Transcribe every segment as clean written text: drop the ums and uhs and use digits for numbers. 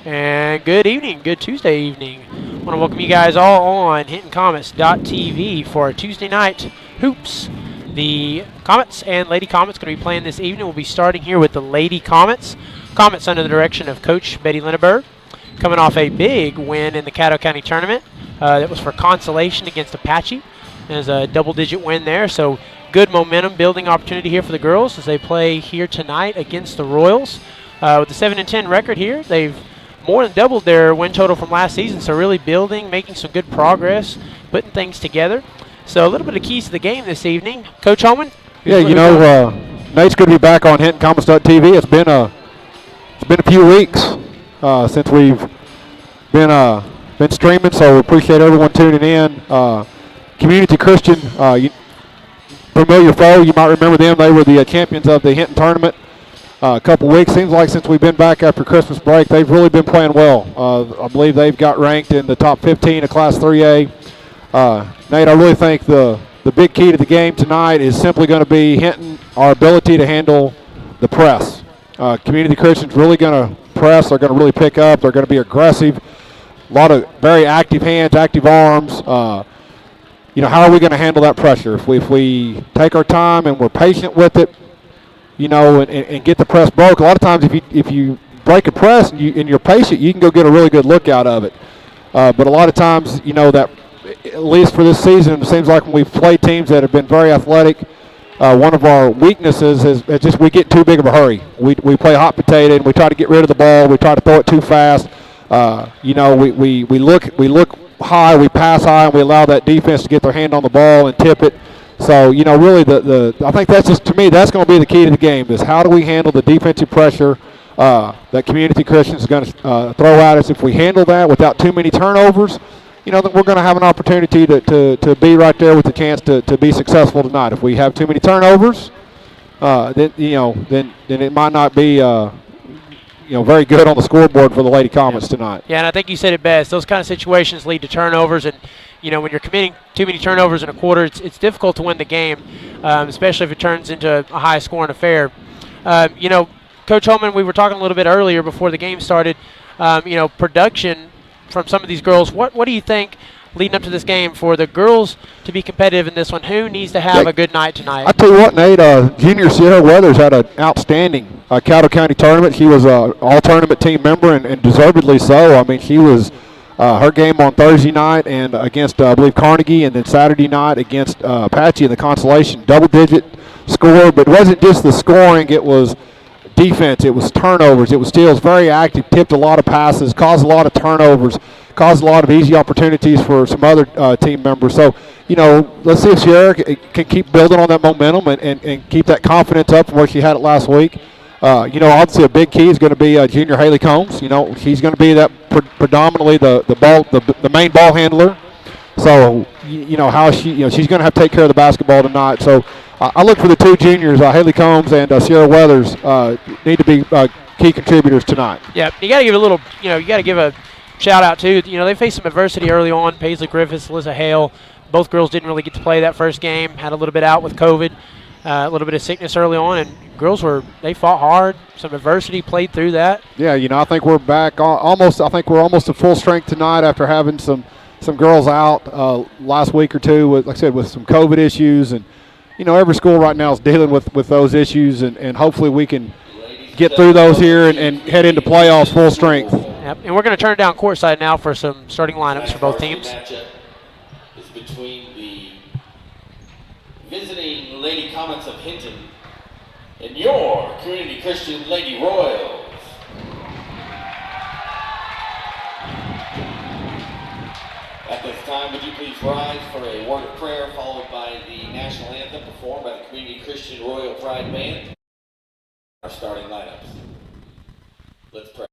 And good evening, good Tuesday evening. I want to welcome you guys all on HintonComets.tv for our Tuesday night hoops. The Comets and Lady Comets going to be playing this evening. We'll be starting here with the Lady Comets. Comets under the direction of Coach Betty Linneberg, coming off a big win in the Caddo County tournament. That was for consolation against Apache. There's a double-digit win there, so good momentum building opportunity here for the girls as they play here tonight against the Royals. With the 7-10 record here, they've more than doubled their win total from last season, so really building, making some good progress, putting things together. So a little bit of keys to the game this evening. Coach Holman? Yeah, Nate's going to be back on HintonComets.tv. It's been a few weeks since we've been streaming, so we appreciate everyone tuning in. Community Christian, familiar foe, you might remember them. They were the champions of the Hinton tournament a couple weeks. Seems like since we've been back after Christmas break, they've really been playing well. I believe they've got ranked in the top 15 of Class 3A. Nate, I really think the big key to the game tonight is simply going to be Hinton, our ability to handle the press. Community Christian's really going to press. They're going to really pick up. They're going to be aggressive. A lot of very active hands, active arms. How are we going to handle that pressure? If we take our time and we're patient with it, and get the press broke. A lot of times if you break a press and you're patient, you can go get a really good look out of it. But a lot of times, that at least for this season, it seems like when we've played teams that have been very athletic, one of our weaknesses is just we get too big of a hurry. We play hot potato and we try to get rid of the ball. We try to throw it too fast. We look high, we pass high, and we allow that defense to get their hand on the ball and tip it. So, really, I think that's just, to me, that's going to be the key to the game is how do we handle the defensive pressure that Community Christian is going to throw at us. If we handle that without too many turnovers, then we're going to have an opportunity to be right there with the chance to be successful tonight. If we have too many turnovers, then it might not be very good on the scoreboard for the Lady Comets tonight. Yeah, and I think you said it best. Those kind of situations lead to turnovers, and when you're committing too many turnovers in a quarter, it's difficult to win the game, especially if it turns into a high-scoring affair. Coach Holman, we were talking a little bit earlier before the game started. Production from some of these girls. What do you think leading up to this game for the girls to be competitive in this one? Who needs to have a good night tonight? I tell you what, Nate, junior Sierra Weathers had an outstanding Caddo County tournament. She was an all-tournament team member and deservedly so. I mean, she was her game on Thursday night and against, I believe, Carnegie, and then Saturday night against Apache in the consolation, double-digit score. But it wasn't just the scoring. It was defense. It was turnovers. It was steals. Very active, tipped a lot of passes, caused a lot of turnovers, caused a lot of easy opportunities for some other team members. So, let's see if Sierra can keep building on that momentum and keep that confidence up from where she had it last week. Obviously a big key is going to be junior Haley Combs. She's going to be that predominantly the main ball handler. So, how she's going to have to take care of the basketball tonight. So, I look for the two juniors, Haley Combs and Sierra Weathers, need to be key contributors tonight. Yeah, you got to give a little, you got to give a shout out too. They faced some adversity early on. Paisley Griffiths, Alyssa Hale, both girls didn't really get to play that first game. Had a little bit out with COVID, a little bit of sickness early on, and girls they fought hard. Some adversity, played through that. Yeah, I think we're back almost. I think we're almost at full strength tonight after having some girls out last week or two, like I said, with some COVID issues. And every school right now is dealing with those issues, and hopefully we can get through those here and head into playoffs full strength. Yep. And we're going to turn down courtside now for some starting lineups for both teams. Matchup is between the visiting Lady Comets of Hinton and your Community Christian Lady Royals. At this time, would you please rise for a word of prayer followed by the national anthem performed by the Community Christian Royal Pride Band? Our starting lineups. Let's pray.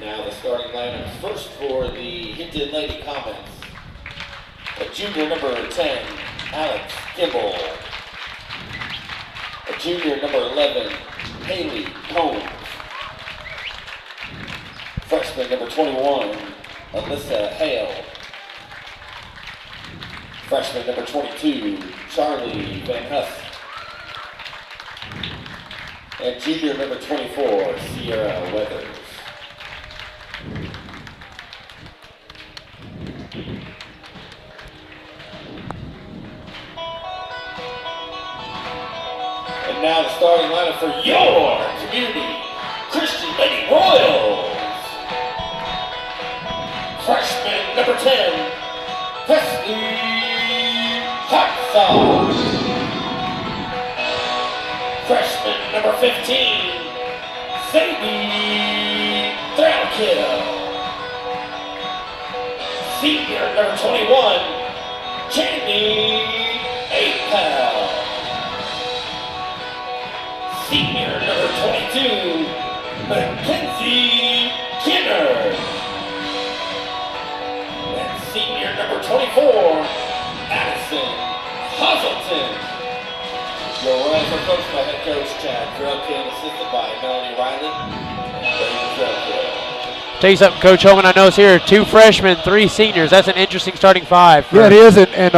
Now the starting lineup first for the Hinton Lady Comets. A junior number 10, Alex Kimball. A junior number 11, Haley Combs. Freshman number 21, Alyssa Hale. Freshman number 22, Charlie Van Huss. And junior number 24, Sierra Weathers. And now the starting lineup for your community Christian Lady Royals. Freshman number 10, Wesley Hotsaw. Freshman number 15, Sadie Throwkill. Senior number 21, Jamie Apel. Senior number 22, Mackenzie Kinner. And senior number 24, Addison Hazelton. Your Royals are coached by head coach Chad Drelkill and assisted by Melanie Riley and Brady Drelkill. Tell you something, Coach Holman, I notice here, 2 freshmen, 3 seniors. That's an interesting starting 5. Yeah, it is, and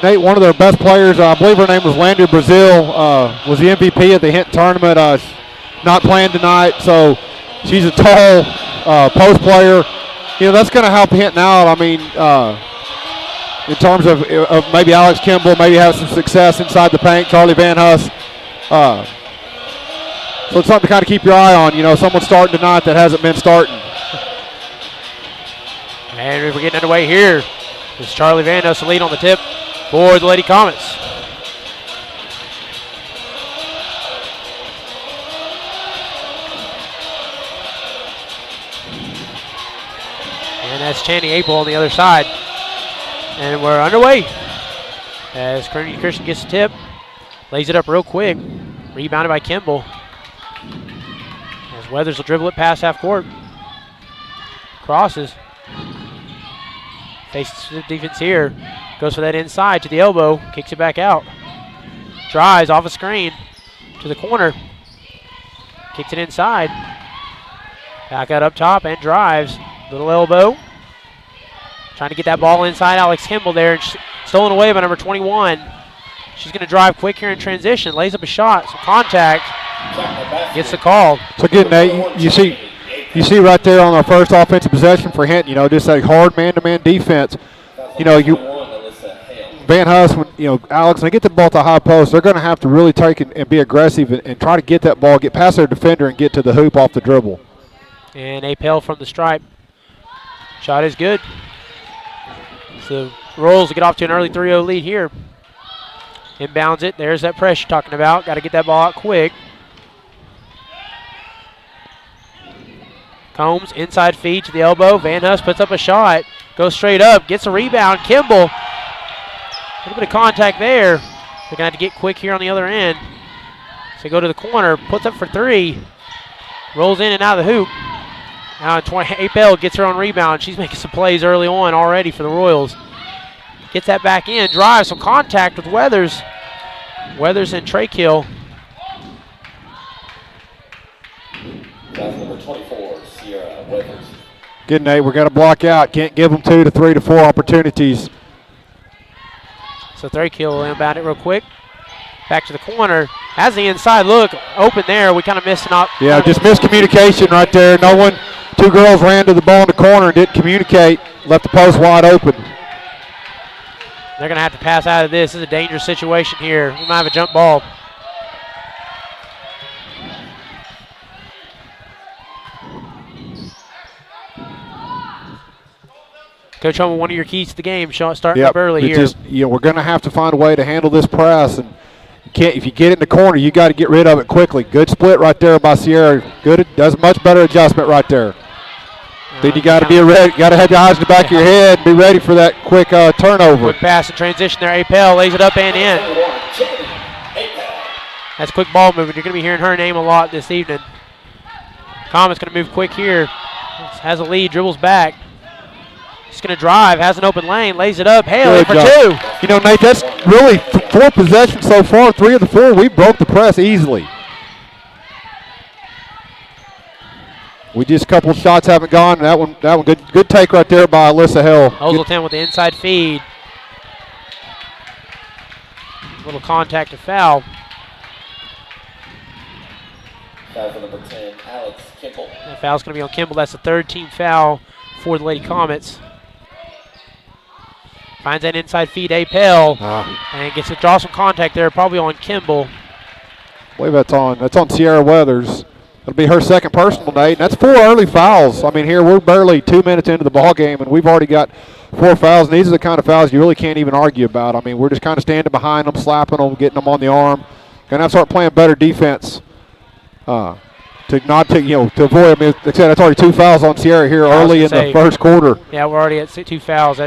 Nate, one of their best players, I believe her name was Landry Brazil, was the MVP at the Hinton tournament. Not playing tonight, so she's a tall post player. You know, that's going to help Hinton out. I mean, in terms of maybe Alex Kimball, maybe have some success inside the paint, Charlie Van Huss. So it's something to kind of keep your eye on. You know, someone starting tonight that hasn't been starting. And we're getting underway here. It's Charlie Van Huss, the lead on the tip for the Lady Comets. And that's Channing April on the other side. And we're underway as Community Christian gets the tip. Lays it up real quick. Rebounded by Kimball. As Weathers will dribble it past half court. Crosses. Faces the defense here. Goes for that inside to the elbow. Kicks it back out. Drives off a screen to the corner. Kicks it inside. Back out up top and drives. Little elbow. Trying to get that ball inside Alex Kimball there. And stolen away by number 21. She's going to drive quick here in transition. Lays up a shot. Some contact. Gets the call. So again, Nate, you see right there on our first offensive possession for Hinton, you know, just a hard man-to-man defense. You know, Van Huss, when, you know, Alex, when they get the ball at the high post, they're going to have to really take and be aggressive and try to get that ball, get past their defender and get to the hoop off the dribble. And Apel from the stripe. Shot is good. So Royals will get off to an early 3-0 lead here. Inbounds it. There's that pressure talking about. Got to get that ball out quick. Combs, inside feed to the elbow. Van Huss puts up a shot. Goes straight up. Gets a rebound. Kimball. A little bit of contact there. They're going to have to get quick here on the other end. So go to the corner. Puts up for 3. Rolls in and out of the hoop. Now Apel gets her own rebound. She's making some plays early on already for the Royals. Gets that back in. Drives some contact with Weathers. Weathers and Traykill. That's number 24, Sierra Weathers. Good, Nate. We're going to block out. Can't give them 2 to 3 to 4 opportunities. So Traykill will inbound it real quick. Back to the corner. Has the inside look. Open there. We kind of missed an opportunity. Yeah, just miscommunication right there. No one, 2 girls ran to the ball in the corner and didn't communicate. Left the post wide open. They're going to have to pass out of this. This is a dangerous situation here. We might have a jump ball. Coach Holman, one of your keys to the game, starting up early here. Just, you know, we're going to have to find a way to handle this press, and you can't. If you get it in the corner, you got to get rid of it quickly. Good split right there by Sierra. Good, does much better adjustment right there. Then you got to be ready. Got to have your eyes in the back of your head and be ready for that quick turnover. Quick pass and transition there. Apel lays it up and in. That's quick ball movement. You're going to be hearing her name a lot this evening. Comets going to move quick here. Has a lead, dribbles back. He's going to drive, has an open lane, lays it up. Haley for job. 2. You know, Nate, that's really 4 possessions so far. 3 of the 4, we broke the press easily. We just a couple shots haven't gone. That one good take right there by Alyssa Hill. Hazelton with the inside feed. Little contact to foul. Foul for number 10, Alex Kimball. That foul's going to be on Kimball. That's the 3rd team foul for the Lady Comets. Finds that inside feed, Apel, and gets to draw some contact there, probably on Kimball. I believe that's on Sierra Weathers. It'll be her 2nd personal, Nate. And that's 4 early fouls. I mean, here we're barely 2 minutes into the ball game, and we've already got 4 fouls. And these are the kind of fouls you really can't even argue about. I mean, we're just kind of standing behind them, slapping them, getting them on the arm. Gonna have to start playing better defense to avoid. I mean, like I said, that's already 2 fouls on Sierra here early in the first quarter. Yeah, we're already at 2 fouls.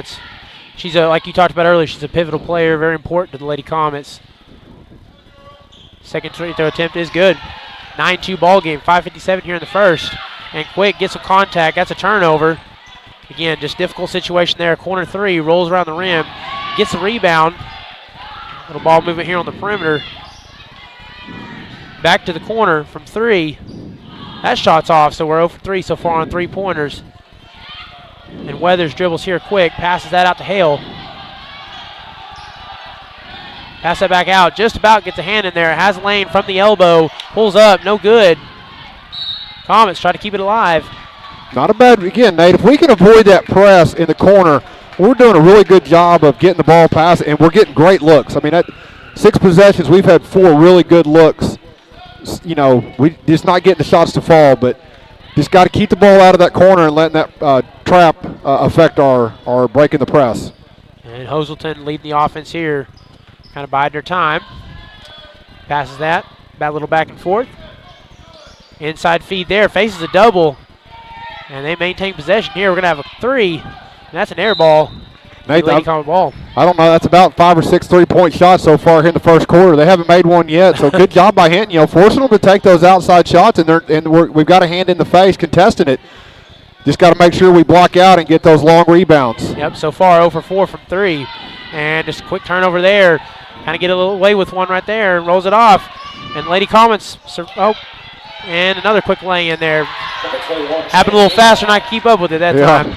She's like you talked about earlier. She's a pivotal player, very important to the Lady Comets. Second free throw attempt is good. 9-2 ball game, 5:57 here in the first. And Quick gets some contact. That's a turnover. Again, just difficult situation there. Corner 3, rolls around the rim, gets the rebound. Little ball movement here on the perimeter. Back to the corner from 3. That shot's off, so we're 0 for 3 so far on 3-pointers. And Weathers dribbles here quick, passes that out to Hale. Pass that back out, just about gets a hand in there. Has lane from the elbow, pulls up, no good. Comets try to keep it alive. Not a bad, again, Nate, if we can avoid that press in the corner, we're doing a really good job of getting the ball past, and we're getting great looks. I mean, at 6 possessions, we've had 4 really good looks. You know, we just not getting the shots to fall, but just got to keep the ball out of that corner and letting that trap affect our breaking the press. And Hazelton leading the offense here, kind of biding their time. Passes that, about a little back and forth. Inside feed there, faces a double, and they maintain possession here. We're going to have a 3, and that's an air ball. Nate, Lady Comet ball. I don't know. That's about 5 or 6 3-point shots so far here in the first quarter. They haven't made one yet, so good job by Hinton. You know, forcing them to take those outside shots, and we've got a hand in the face contesting it. Just got to make sure we block out and get those long rebounds. Yep. So far, 0 for 4 from 3, and just a quick turnover there. Kind of get a little away with one right there, and rolls it off. And Lady Comets. And another quick lay in there. Happened a little faster, not keep up with it that time.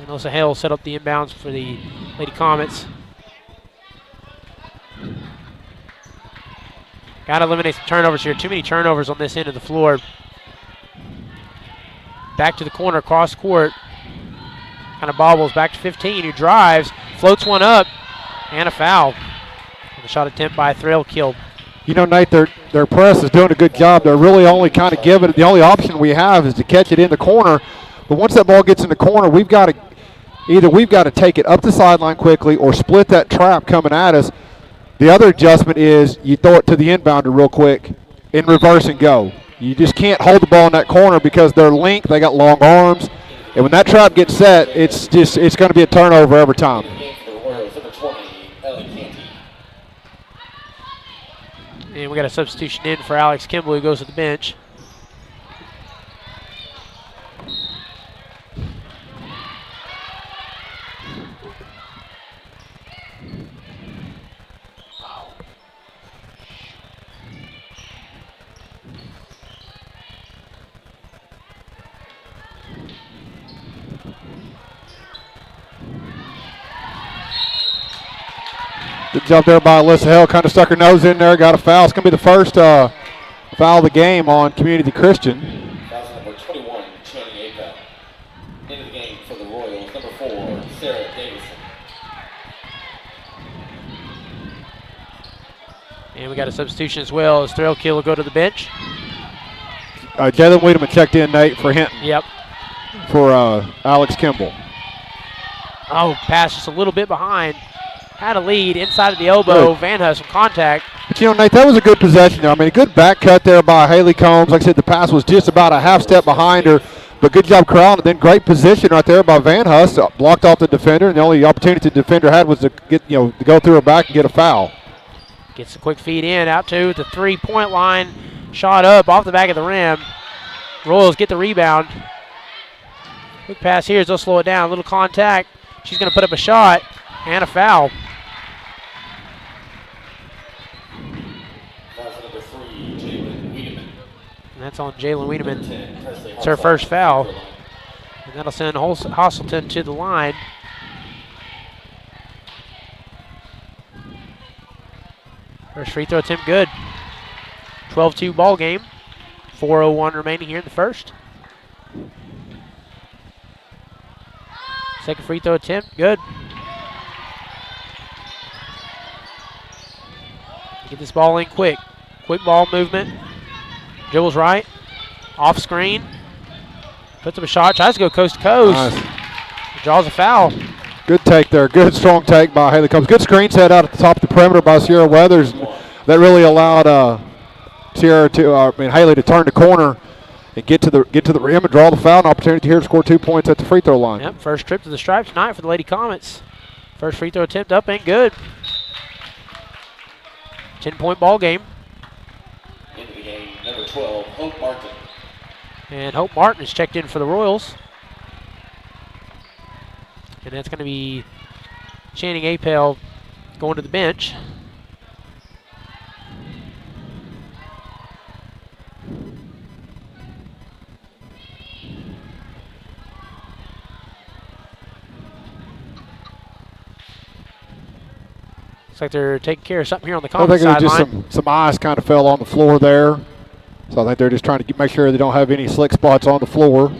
Melissa Hale set up the inbounds for the Lady Comets. Got to eliminate some turnovers here. Too many turnovers on this end of the floor. Back to the corner, cross court. Kind of bobbles back to 15, who drives, floats one up, and a foul. And a shot attempt by Thrill killed. You know, Nate, their press is doing a good job. They're really only kind of giving it. The only option we have is to catch it in the corner. But once that ball gets in the corner, we've got to take it up the sideline quickly or split that trap coming at us. The other adjustment is you throw it to the inbounder real quick in reverse and go. You just can't hold the ball in that corner because they're linked. They got long arms. And when that trap gets set, it's going to be a turnover every time. And we got a substitution in for Alex Kimball, who goes to the bench. Good job there by Alyssa Hill. Kind of stuck her nose in there, got a foul. It's going to be the first foul of the game on Community Christian. Foul number 21, Channing Apel. Into the game for the Royals, number 4, Sarah Davison. And we got a substitution as well as Thrill Kill will go to the bench. Jalen Wiedemann checked in, Nate, for Hinton. Yep. For Alex Kimball. Oh, pass just a little bit behind. Had a lead inside of the elbow. Good. Van Huss with contact. But, you know, Nate, that was a good possession. I mean, a good back cut there by Haley Combs. Like I said, the pass was just about a half step behind her. But good job corralling it. Then great position right there by Van Huss. Blocked off the defender, and the only opportunity the defender had was to get, to go through her back and get a foul. Gets a quick feed in, out to the three-point line. Shot up off the back of the rim. Royals get the rebound. Quick pass here as they'll slow it down. A little contact. She's going to put up a shot and a foul. Number 3, Jalen Wiedemann. And that's on Jalen Wiedemann. It's her first foul. And that'll send Hosselton to the line. First free throw attempt good. 12-2 ball game. 4:01 remaining here in the first. Second free throw attempt, good. Get this ball in quick. Quick ball movement. Dribbles right. Off screen. Puts up a shot. Tries to go coast to coast. Nice. Draws a foul. Good take there. Good strong take by Haley Combs. Good screen set out at the top of the perimeter by Sierra Weathers. That really allowed Haley to turn the corner and get to the rim and draw the foul. An opportunity here to score 2 points at the free throw line. Yep, first trip to the stripe tonight for the Lady Comets. First free throw attempt up and good. 10-point ball game. Into the game, number 12, Hope Martin. And Hope Martin is checked in for the Royals. And that's going to be Channing Apel going to the bench. Looks like they're taking care of something here on the Comets sideline. I think just some ice kind of fell on the floor there. So I think they're just trying to make sure they don't have any slick spots on the floor.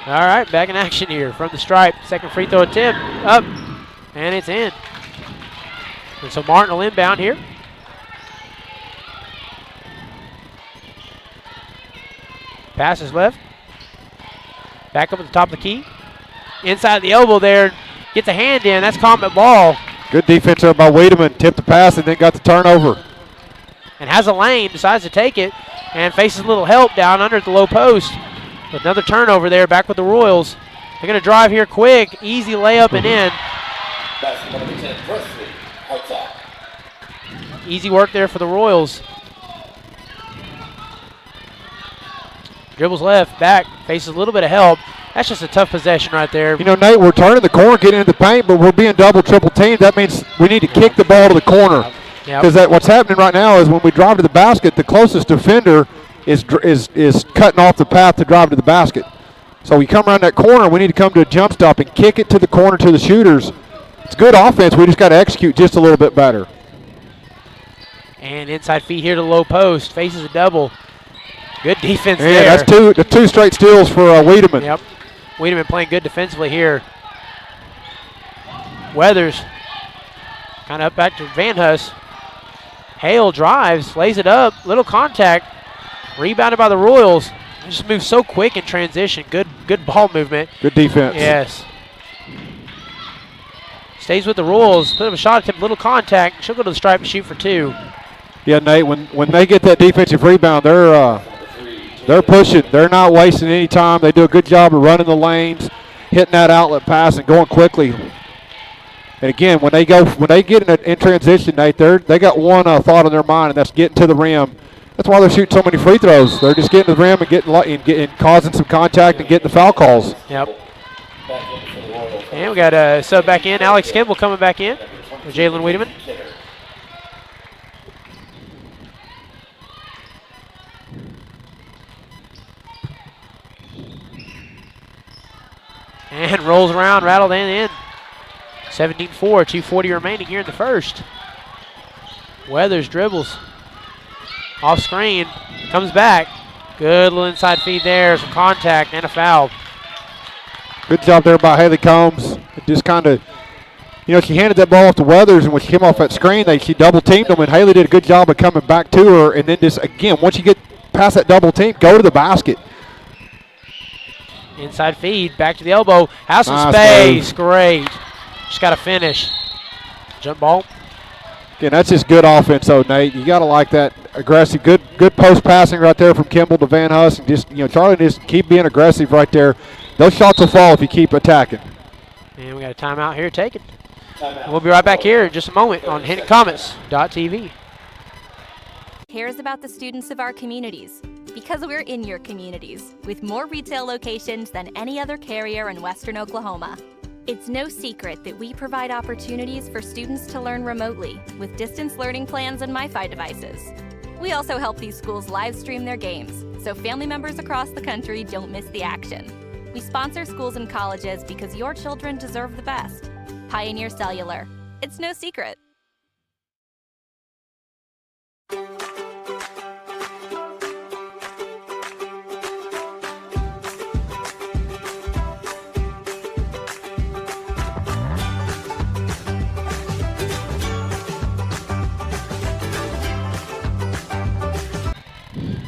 All right, back in action here from the stripe. Second free throw attempt, up, and it's in. And so Martin will inbound here. Passes left. Back up at the top of the key. Inside the elbow there, gets a hand in. That's Comet ball. Good defense there by Wiedemann. Tipped the pass and then got the turnover. And has a lane, decides to take it, and faces a little help down under at the low post. But another turnover there, back with the Royals. They're going to drive here quick, easy layup and in. That's number 10, Presley, outside. Easy work there for the Royals. Dribbles left, back, faces a little bit of help. That's just a tough possession right there. You know, Nate, we're turning the corner, getting into the paint, but we're being double, triple teamed. That means we need to kick the ball to the corner. Because what's happening right now is when we drive to the basket, the closest defender is cutting off the path to drive to the basket. So we come around that corner, we need to come to a jump stop and kick it to the corner to the shooters. It's good offense. We just got to execute just a little bit better. And inside feed here to the low post. Faces a double. Good defense there. Yeah, that's two straight steals for Wiedemann. Yep. Wiedemann playing good defensively here. Weathers kind of up back to Van Huss. Hale drives, lays it up, little contact. Rebounded by the Royals. They just move so quick in transition. Good ball movement. Good defense. Yes. Stays with the Royals. Put up a shot attempt, little contact. She'll go to the stripe and shoot for two. Yeah, Nate, when they get that defensive rebound, they're pushing. They're not wasting any time. They do a good job of running the lanes, hitting that outlet pass, and going quickly. And again, when they get in transition, Nate, they got one thought in their mind, and that's getting to the rim. That's why they're shooting so many free throws. They're just getting to the rim and causing some contact and getting the foul calls. Yep. And we got a sub back in. Alex Kimball coming back in with Jalen Wiedemann. And rolls around, rattled and in. 17-4, 2:40 remaining here in the first. Weathers dribbles. Off screen, comes back. Good little inside feed there, some contact and a foul. Good job there by Haley Combs. It just kind of, she handed that ball off to Weathers, and when she came off that screen, she double teamed them, and Haley did a good job of coming back to her. And then just again, once you get past that double team, go to the basket. Inside feed, back to the elbow. Has some Nice space. move. Great. Just got to finish. Jump ball. Again, that's just good offense, though, Nate. You got to like that aggressive, good post passing right there from Kimball to Van Huss, and just Charlie just keep being aggressive right there. Those shots will fall if you keep attacking. And we got a timeout here taken. And we'll be right back here in just a moment on HintonComets.tv. Cares about the students of our communities because we're in your communities with more retail locations than any other carrier in Western Oklahoma. It's no secret that we provide opportunities for students to learn remotely with distance learning plans and MiFi devices. We also help these schools live stream their games so family members across the country don't miss the action. We sponsor schools and colleges because your children deserve the best. Pioneer Cellular. It's no secret.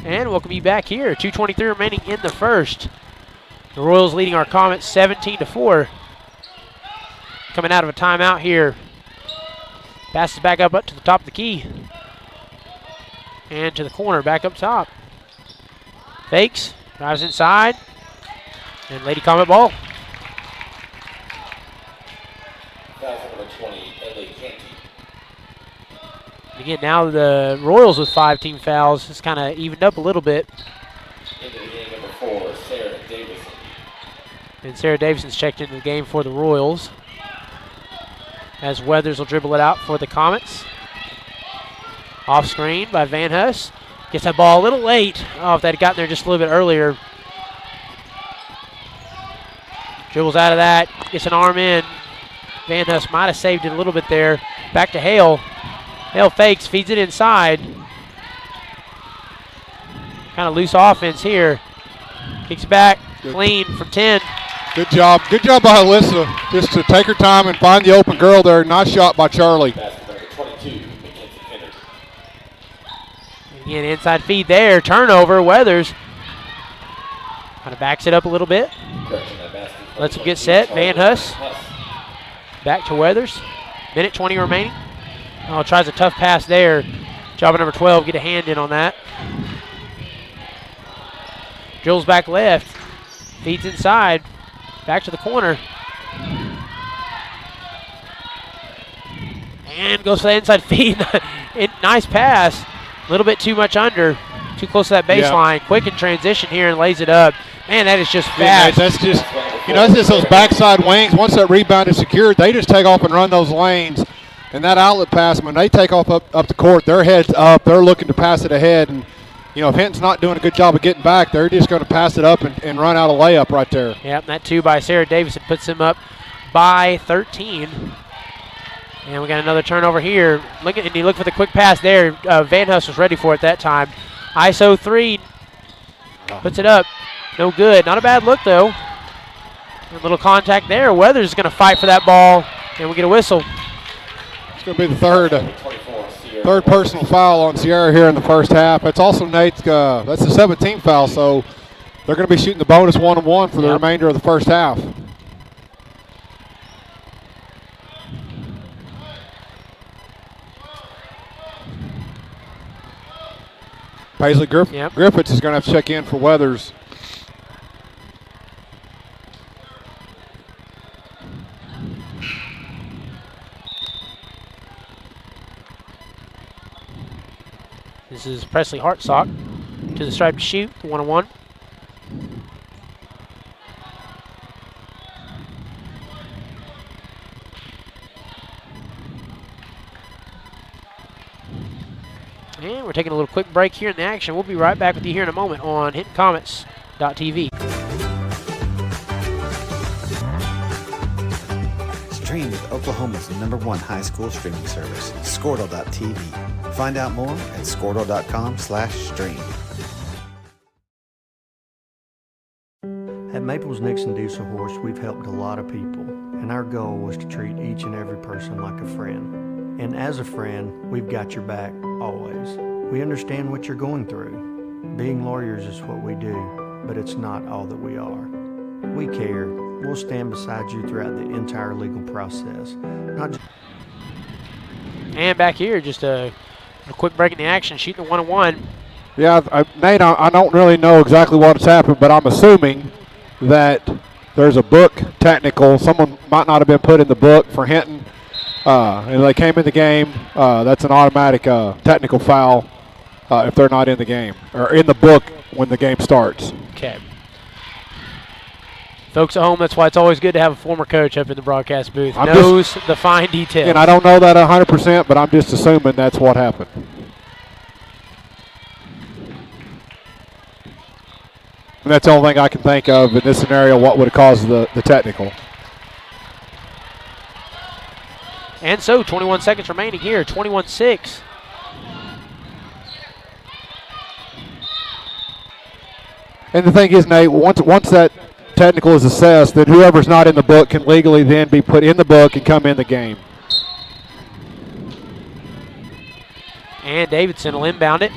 And welcome you back here. 2:23 remaining in the first. The Royals leading our Comets 17-4. Coming out of a timeout here. Passes back up to the top of the key. And to the corner, back up top. Fakes, drives inside. And Lady Comet ball. Foul number 20, Ellie Canty. Again, now the Royals with 5 team fouls. It's kind of evened up a little bit. Into the game, number 4, Sarah Davison. And Sarah Davison's checked into the game for the Royals. As Weathers will dribble it out for the Comets. Off screen by Van Huss. Gets that ball a little late. Oh, if that had gotten there just a little bit earlier. Dribbles out of that. Gets an arm in. Van Huss might have saved it a little bit there. Back to Hale. Hale fakes, feeds it inside. Kind of loose offense here. Kicks it back. Good. Clean from 10. Good job. Good job by Alyssa just to take her time and find the open girl there. Nice shot by Charlie. Basket number 22, Mackenzie Hinton. Again, inside feed there. Turnover. Weathers kind of backs it up a little bit. Correction, that basket. Lets him get set. Van Huss. Back to Weathers. Minute 20 remaining. Oh, tries a tough pass there. Job of number 12. Get a hand in on that. Drills back left. Feeds inside. Back to the corner. And goes for the inside feed. Nice pass. A little bit too much under. Too close to that baseline. Quick in transition here and lays it up. Man, that is just Yeah, fast. that's just, that's just those backside wings. Once that rebound is secured, they just take off and run those lanes. And that outlet pass, when they take off up the court, their head's up. They're looking to pass it ahead. And, if Hinton's not doing a good job of getting back, they're just going to pass it up and run out a layup right there. Yep, that 2 by Sarah Davison puts him up by 13. And we got another turnover here. And you look for the quick pass there. Van Huss was ready for it that time. ISO 3 puts it up. No good. Not a bad look, though. A little contact there. Weathers is going to fight for that ball. And we get a whistle. It's going to be the third 24, Sierra. third personal foul on Sierra here in the first half. That's also Nate's, that's the 17th foul, so they're going to be shooting the bonus 1-on-1 for the remainder of the first half. Paisley Griffiths is going to have to check in for Weathers. This is Presley Hartsock to the stripe to shoot, the 1-on-1. And we're taking a little quick break here in the action. We'll be right back with you here in a moment on HintonComets.tv. Stream with Oklahoma's #1 high school streaming service, Squirtle.tv. Find out more at Squirtle.com/stream. At Maples, Nixon, Dieselhorst, we've helped a lot of people, and our goal was to treat each and every person like a friend. And as a friend, we've got your back always. We understand what you're going through. Being lawyers is what we do, but it's not all that we are. We care. We'll stand beside you throughout the entire legal process. Not just And back here, just a quick break in the action, shooting the 1-on-1. Yeah, Nate, I don't really know exactly what's happened, but I'm assuming that there's a book technical. Someone might not have been put in the book for Hinton, and they came in the game. That's an automatic technical foul if they're not in the game or in the book when the game starts. Okay. Folks at home, that's why it's always good to have a former coach up in the broadcast booth. Knows the fine details. And I don't know that 100%, but I'm just assuming that's what happened. And that's the only thing I can think of in this scenario, what would have caused the technical. And so 21 seconds remaining here, 21-6. And the thing is, Nate, once that technical is assessed, then whoever's not in the book can legally then be put in the book and come in the game. And Davidson will inbound it.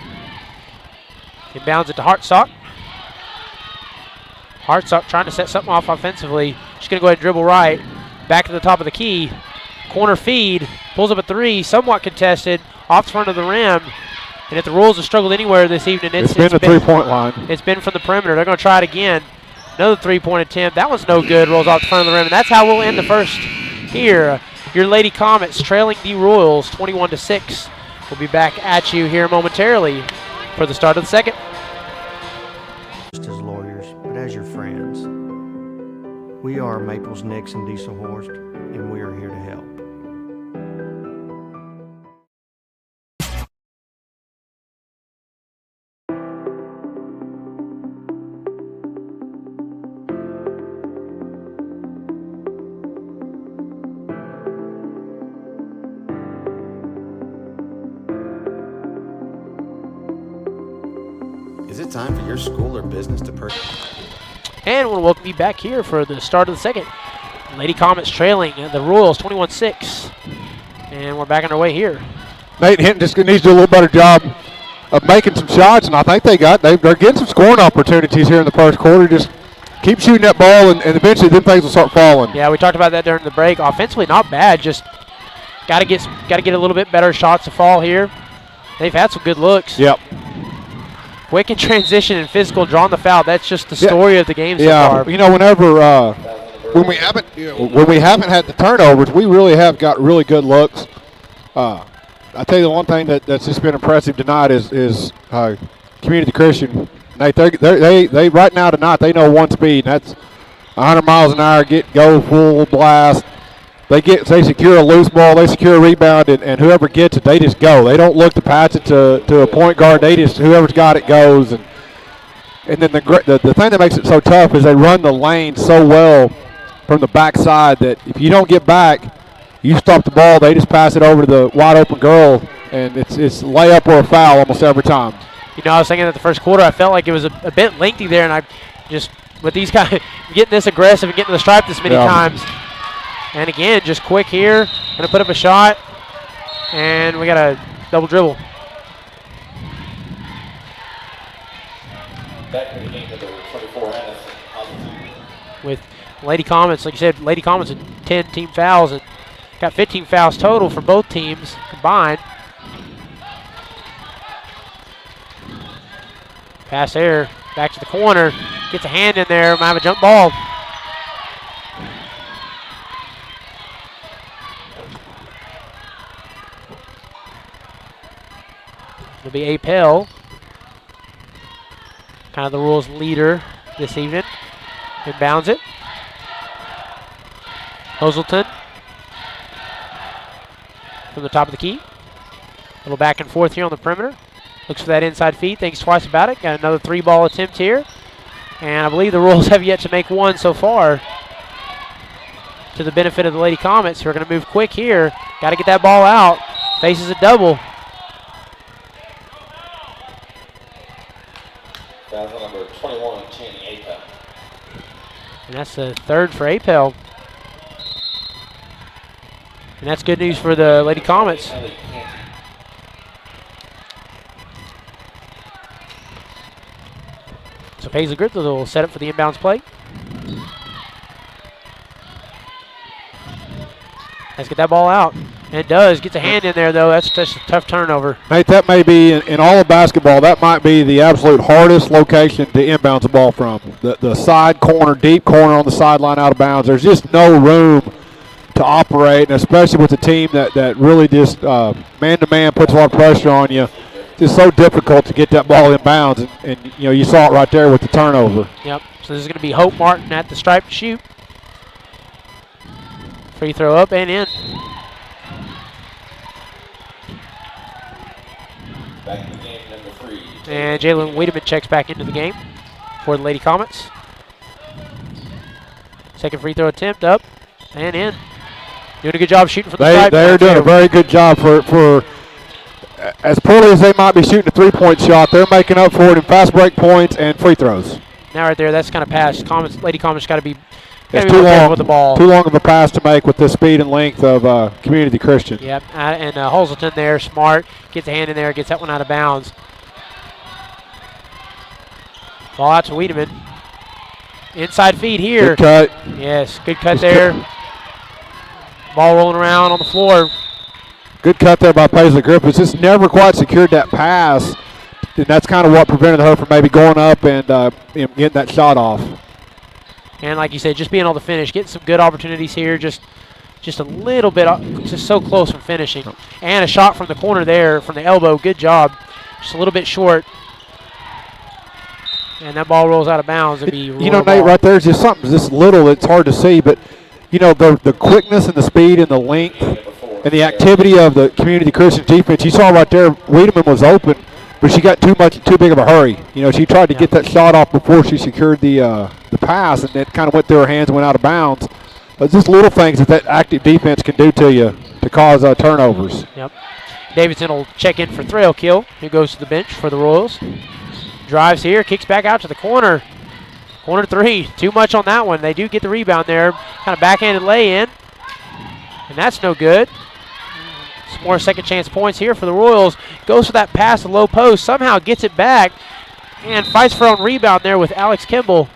Inbounds it to Hartsock. Hartsock trying to set something off offensively. Just going to go ahead and dribble right. Back to the top of the key. Corner feed. Pulls up a three. Somewhat contested. Off the front of the rim. And if the Royals have struggled anywhere this evening, it's been the three-point line. It's been from the perimeter. They're going to try it again. Another three-point attempt. That one's no good. Rolls off the front of the rim. And that's how we'll end the first here. Your Lady Comets trailing the Royals 21-6. We'll be back at you here momentarily for the start of the second. just as lawyers, but as your friends. We are Maples, Nixon, Dieselhorst, and we are here to help. Is it time for your school or business to purchase? And we'll welcome you back here for the start of the second. Lady Comets trailing the Royals 21-6. And we're back on our way here. Nate Hinton just needs to do a little better job of making some shots, and I think they're getting some scoring opportunities here in the first quarter. Just keep shooting that ball, and eventually then things will start falling. Yeah, we talked about that during the break. Offensively, not bad. Just got to get a little bit better shots to fall here. They've had some good looks. Yep. Quick in transition and physical, drawing the foul. That's just the story of the game so far. You know, whenever when we haven't had the turnovers, we really have got really good looks. I tell you the one thing that's just been impressive tonight is Community Christian. Nate, they right now tonight they know one speed, and that's 100 miles an hour. Go full blast. They secure a loose ball, they secure a rebound, and whoever gets it, they just go. They don't look to pass it to a point guard. They just, whoever's got it goes. And then the thing that makes it so tough is they run the lane so well from the backside that if you don't get back, you stop the ball, they just pass it over to the wide open girl, and it's layup or a foul almost every time. You know, I was thinking that the first quarter, I felt like it was a bit lengthy there, and I just, with these guys getting this aggressive and getting to the stripe this many times. And again, just quick here. Going to put up a shot. And we got a double dribble. Back in the game, number 24, Addison. With Lady Comets, like you said, Lady Comets with 10 team fouls. And got 15 fouls total for both teams combined. Pass there. Back to the corner. Gets a hand in there. Might have a jump ball. It'll be Apel, kind of the Royals' leader this evening. Inbounds it. Hoselton from the top of the key. A little back and forth here on the perimeter. Looks for that inside feed, thinks twice about it. Got another three-ball attempt here. And I believe the Royals have yet to make one so far to the benefit of the Lady Comets. We're going to move quick here. Got to get that ball out. Faces a double. Foul number 21, Channing Apel. And that's the third for Apel. And that's good news for the Lady Comets. So Paisley Griffith will set up for the inbounds play. Let's get that ball out. And it does. Gets a hand in there, though. That's just a tough turnover. Nate, that may be, in all of basketball, that might be the absolute hardest location to inbounds a ball from. The side corner, deep corner on the sideline out of bounds. There's just no room to operate, and especially with a team that really just man-to-man puts a lot of pressure on you. It's so difficult to get that ball in bounds, and you know, you saw it right there with the turnover. Yep. So this is going to be Hope Martin at the stripe to shoot. Free throw up and in. Back in the game, number 3. And Jalen Wiedemann checks back into the game for the Lady Comets. Second free throw attempt up and in. Doing a good job shooting from the stripe. They're doing a very good job for as poorly as they might be shooting a three-point shot. They're making up for it in fast break points and free throws. Now right there, that's kind of pass. Lady Comets got to be It's too long with the ball. Too long of a pass to make with the speed and length of Community Christian. Yep, and Holzelton there, smart, gets a hand in there, gets that one out of bounds. Ball out to Wiedemann. Inside feed here. Good cut. Yes, good cut there. Ball rolling around on the floor. Good cut there by Paisley Griffiths. Just never quite secured that pass, and that's kind of what prevented her from maybe going up and getting that shot off. And like you said, just being able to finish, getting some good opportunities here, just a little bit, just so close from finishing. And a shot from the corner there, from the elbow, good job. Just a little bit short. And that ball rolls out of bounds. It'd be you know, Nate, right there is just something this little it's hard to see, but you know, the quickness and the speed and the length and the activity of the Community Christian defense. You saw right there, Wiedemann was open, but she got too big of a hurry. You know, she tried to get that shot off before she secured the pass, and it kind of went through her hands and went out of bounds. But just little things that active defense can do to you to cause turnovers. Yep. Davidson will check in for Thrail Kill, who goes to the bench for the Royals. Drives here, kicks back out to the corner. Corner 3, too much on that one. They do get the rebound there. Kind of backhanded lay-in, and that's no good. Some more second chance points here for the Royals. Goes for that pass to low post, somehow gets it back, and fights for her own rebound there with Alex Kimball.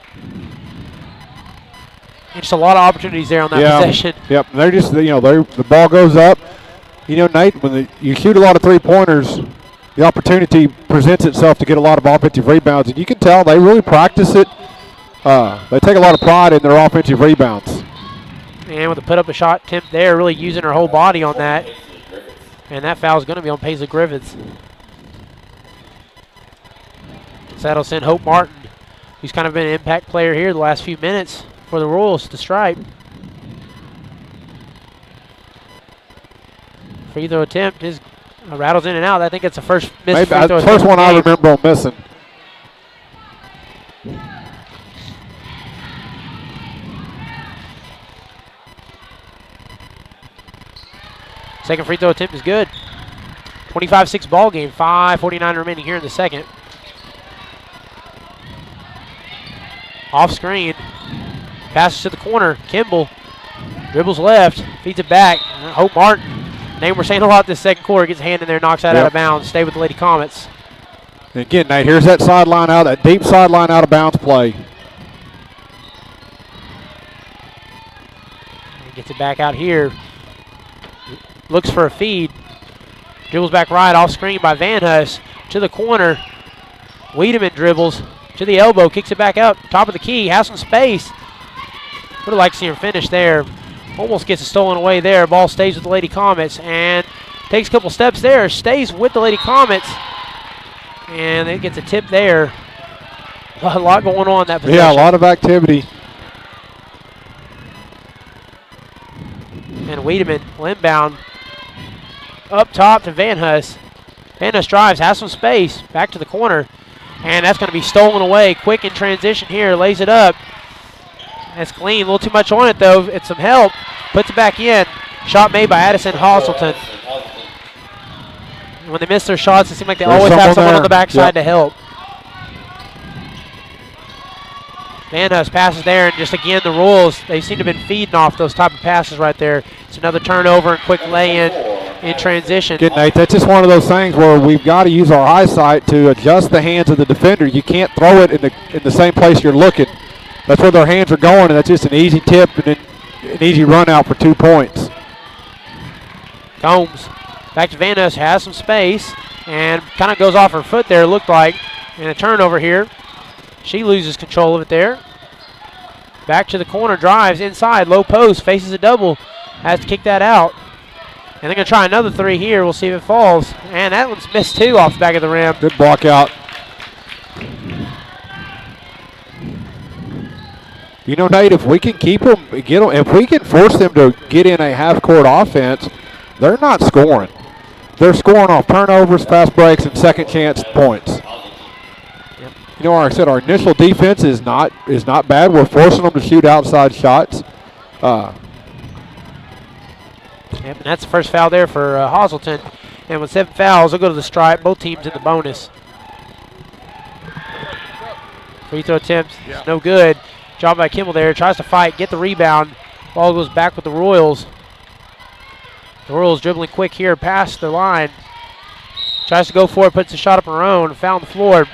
And just a lot of opportunities there on that possession. Yep, they're just, you know, the ball goes up. You know, Nate, when you shoot a lot of three-pointers, the opportunity presents itself to get a lot of offensive rebounds, and you can tell they really practice it. They take a lot of pride in their offensive rebounds. And with the put up a shot attempt there, really using her whole body on that. And that foul is going to be on Paisley Griffiths. So that'll send Hope Martin, who's kind of been an impact player here the last few minutes for the Royals, to stripe. Free throw attempt is rattles in and out. I think it's the first missed free throw attempt. First one I remember on missing. Second free throw attempt is good. 25-6 ball game. 5:49 remaining here in the second. Off screen. Passes to the corner. Kimball dribbles left. Feeds it back. Hope Martin. Name we're saying a lot this second quarter. Gets a hand in there. Knocks that out of bounds. Stay with the Lady Comets. And again, Nate, here's that sideline out. That deep sideline out of bounds play. And gets it back out here. Looks for a feed. Dribbles back right, off screen by Van Huss to the corner. Wiedemann dribbles to the elbow, kicks it back up, top of the key, has some space. Would have liked to see her finish there. Almost gets it stolen away there. Ball stays with the Lady Comets and takes a couple steps there. Stays with the Lady Comets. And it gets a tip there. A lot going on in that possession. Yeah, a lot of activity. And Wiedemann, inbound. Up top to Van Huss. Van Huss drives, has some space. Back to the corner. And that's going to be stolen away. Quick in transition here. Lays it up. That's clean. A little too much on it, though. It's some help. Puts it back in. Shot made by Addison Hosselton. When they miss their shots, it seems like they always have someone on the backside to help. Van Nuss passes there, and just again the Royals, they seem to have been feeding off those type of passes right there. It's another turnover and quick lay-in in transition. Good, Nate. That's just one of those things where we've got to use our eyesight to adjust the hands of the defender. You can't throw it in the same place you're looking. That's where their hands are going, and that's just an easy tip and an easy run out for 2 points. Combs back to Van Nuss, has some space, and kind of goes off her foot there, it looked like, and a turnover here. She loses control of it there. Back to the corner, drives inside, low post, faces a double, has to kick that out. And they're going to try another three here. We'll see if it falls. And that one's missed too off the back of the rim. Good block out. You know, Nate, if we can keep them, if we can force them to get in a half-court offense, they're not scoring. They're scoring off turnovers, fast breaks, and second chance points. You know, like I said, our initial defense is not bad. We're forcing them to shoot outside shots. Yep, and that's the first foul there for Hazelton. And with 7 fouls, they'll go to the stripe. Both teams in the bonus. Free throw attempt is no good. Job by Kimball there. Tries to fight, get the rebound. Ball goes back with the Royals. The Royals dribbling quick here past the line. Tries to go for it, puts the shot up her own. Foul on the floor.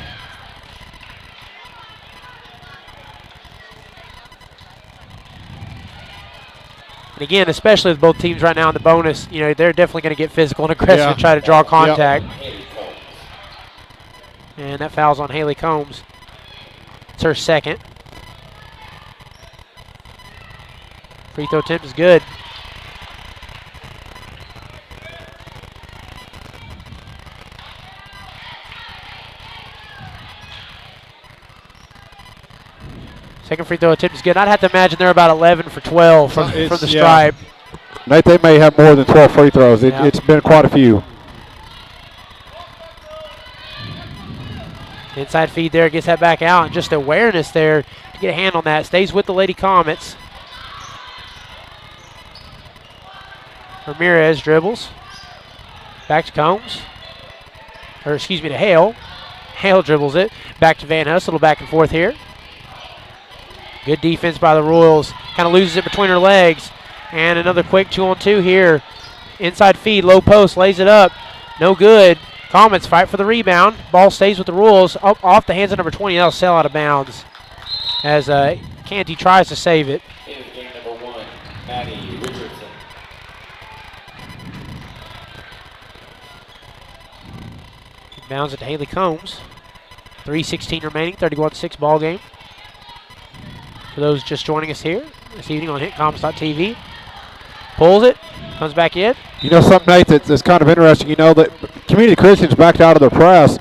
And again, especially with both teams right now in the bonus, you know, they're definitely going to get physical and aggressive and try to draw contact. And that foul's on Haley Combs. It's her second. Free throw attempt is good. Second free throw attempt is good. I'd have to imagine they're about 11 for 12 from the stripe. Nate, they may have more than 12 free throws. It's been quite a few. Inside feed there, gets that back out, and just awareness there to get a hand on that. Stays with the Lady Comets. Ramirez dribbles. Back to Combs. Or excuse me, to Hale. Hale dribbles it. Back to Van Nuss. A little back and forth here. Good defense by the Royals. Kind of loses it between her legs. And another quick 2-on-2 here. Inside feed, low post, lays it up. No good. Comets fight for the rebound. Ball stays with the Royals. Up off the hands of number 20. That'll sail out of bounds as Canty tries to save it. In game number 1, Maddie Richardson. Bounds it to Haley Combs. 3:16 remaining, 31-6 ball game. For those just joining us here this evening on hitcoms.tv. Pulls it, comes back in. You know something, Nate, that's kind of interesting. You know that Community Christians backed out of their press.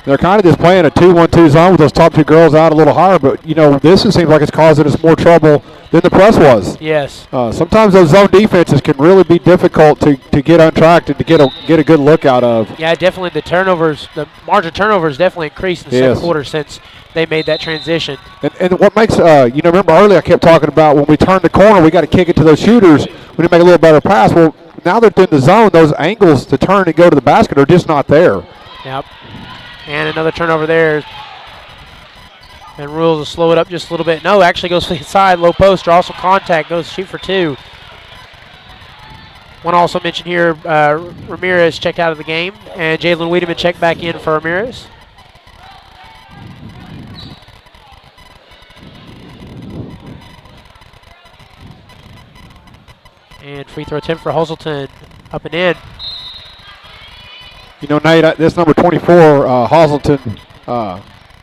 They're kind of just playing a 2-1-2 zone with those top two girls out a little higher. But, you know, this seems like it's causing us more trouble than the press was. Yes. Sometimes those zone defenses can really be difficult to get untracked and to get a good look out of. Yeah, definitely the turnovers, the margin of turnovers definitely increased in the second quarter since they made that transition. And what makes, remember earlier I kept talking about when we turn the corner, we got to kick it to those shooters. We need to make a little better pass. Well, now they're in the zone, those angles to turn and go to the basket are just not there. Yep. And another turnover there. And Rules will slow it up just a little bit. No, actually goes to the inside, low post, draws some contact, goes shoot for 2. Want to also mention here, Ramirez checked out of the game, and Jalen Wiedemann checked back in for Ramirez. And free throw attempt for Hazelton, up and in. You know, Nate, this number 24, Hazelton,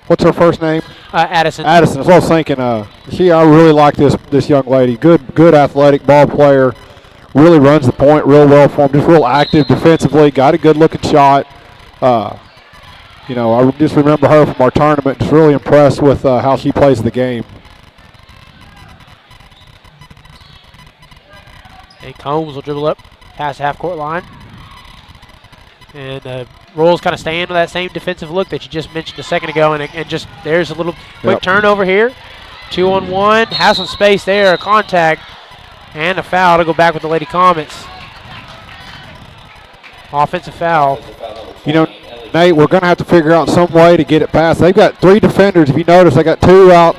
what's her first name? Addison. Addison. That's what I was thinking. I really like this young lady. Good athletic ball player. Really runs the point real well for him. Just real active defensively. Got a good looking shot. I just remember her from our tournament. Just really impressed with how she plays the game. And Combs will dribble up past the half-court line. And Royals kind of staying with that same defensive look that you just mentioned a second ago. And just there's a little quick turnover here. 2-on-1. Has some space there. A contact. And a foul to go back with the Lady Comets. Offensive foul. You know, Nate, we're going to have to figure out some way to get it past. They've got 3 defenders. If you notice, they got 2 out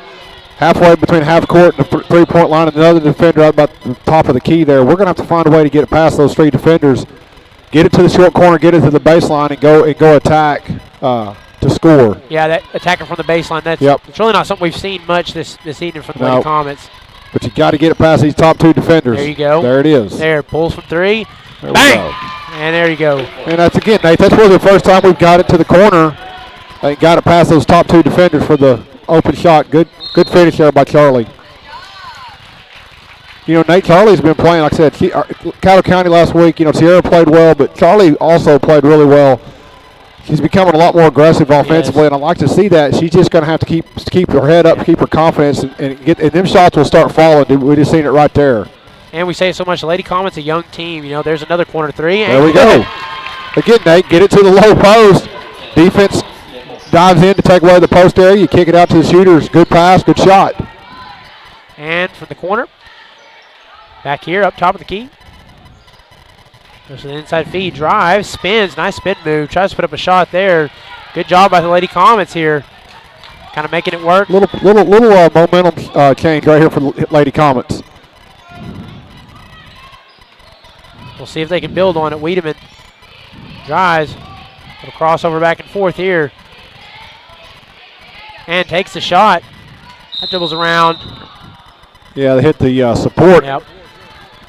halfway between half court and the three-point line, and another defender out about the top of the key there. We're going to have to find a way to get it past those three defenders, get it to the short corner, get it to the baseline, and go attack to score. Yeah, that attacking from the baseline, that's it's really not something we've seen much this evening from the Lady Comets. But you got to get it past these top two defenders. There you go. There it is. There, pulls from three. There Bang! And there you go. And that's, again, Nate, that's really the first time we've got it to the corner. They got it past those top two defenders for the open shot. Good finish there by Charlie. You know, Nate, Charlie's been playing, like I said, Caddo County last week, you know, Sierra played well, but Charlie also played really well. She's becoming a lot more aggressive offensively, and I like to see that. She's just going to have to keep her head up, keep her confidence, and them shots will start falling. We just seen it right there. And we say so much, the Lady Comets, a young team. You know, there's another corner three. There we go. Again, Nate, get it to the low post. Defense dives in to take away the post area. You kick it out to the shooters. Good pass, good shot. And from the corner, back here up top of the key. Goes to the inside feed, drives, spins, nice spin move, tries to put up a shot there. Good job by the Lady Comets here, kind of making it work. Little momentum change right here for the Lady Comets. We'll see if they can build on it. Wiedemann drives, little crossover back and forth here, and takes the shot. That dribbles around. Yeah, they hit the support. Yep.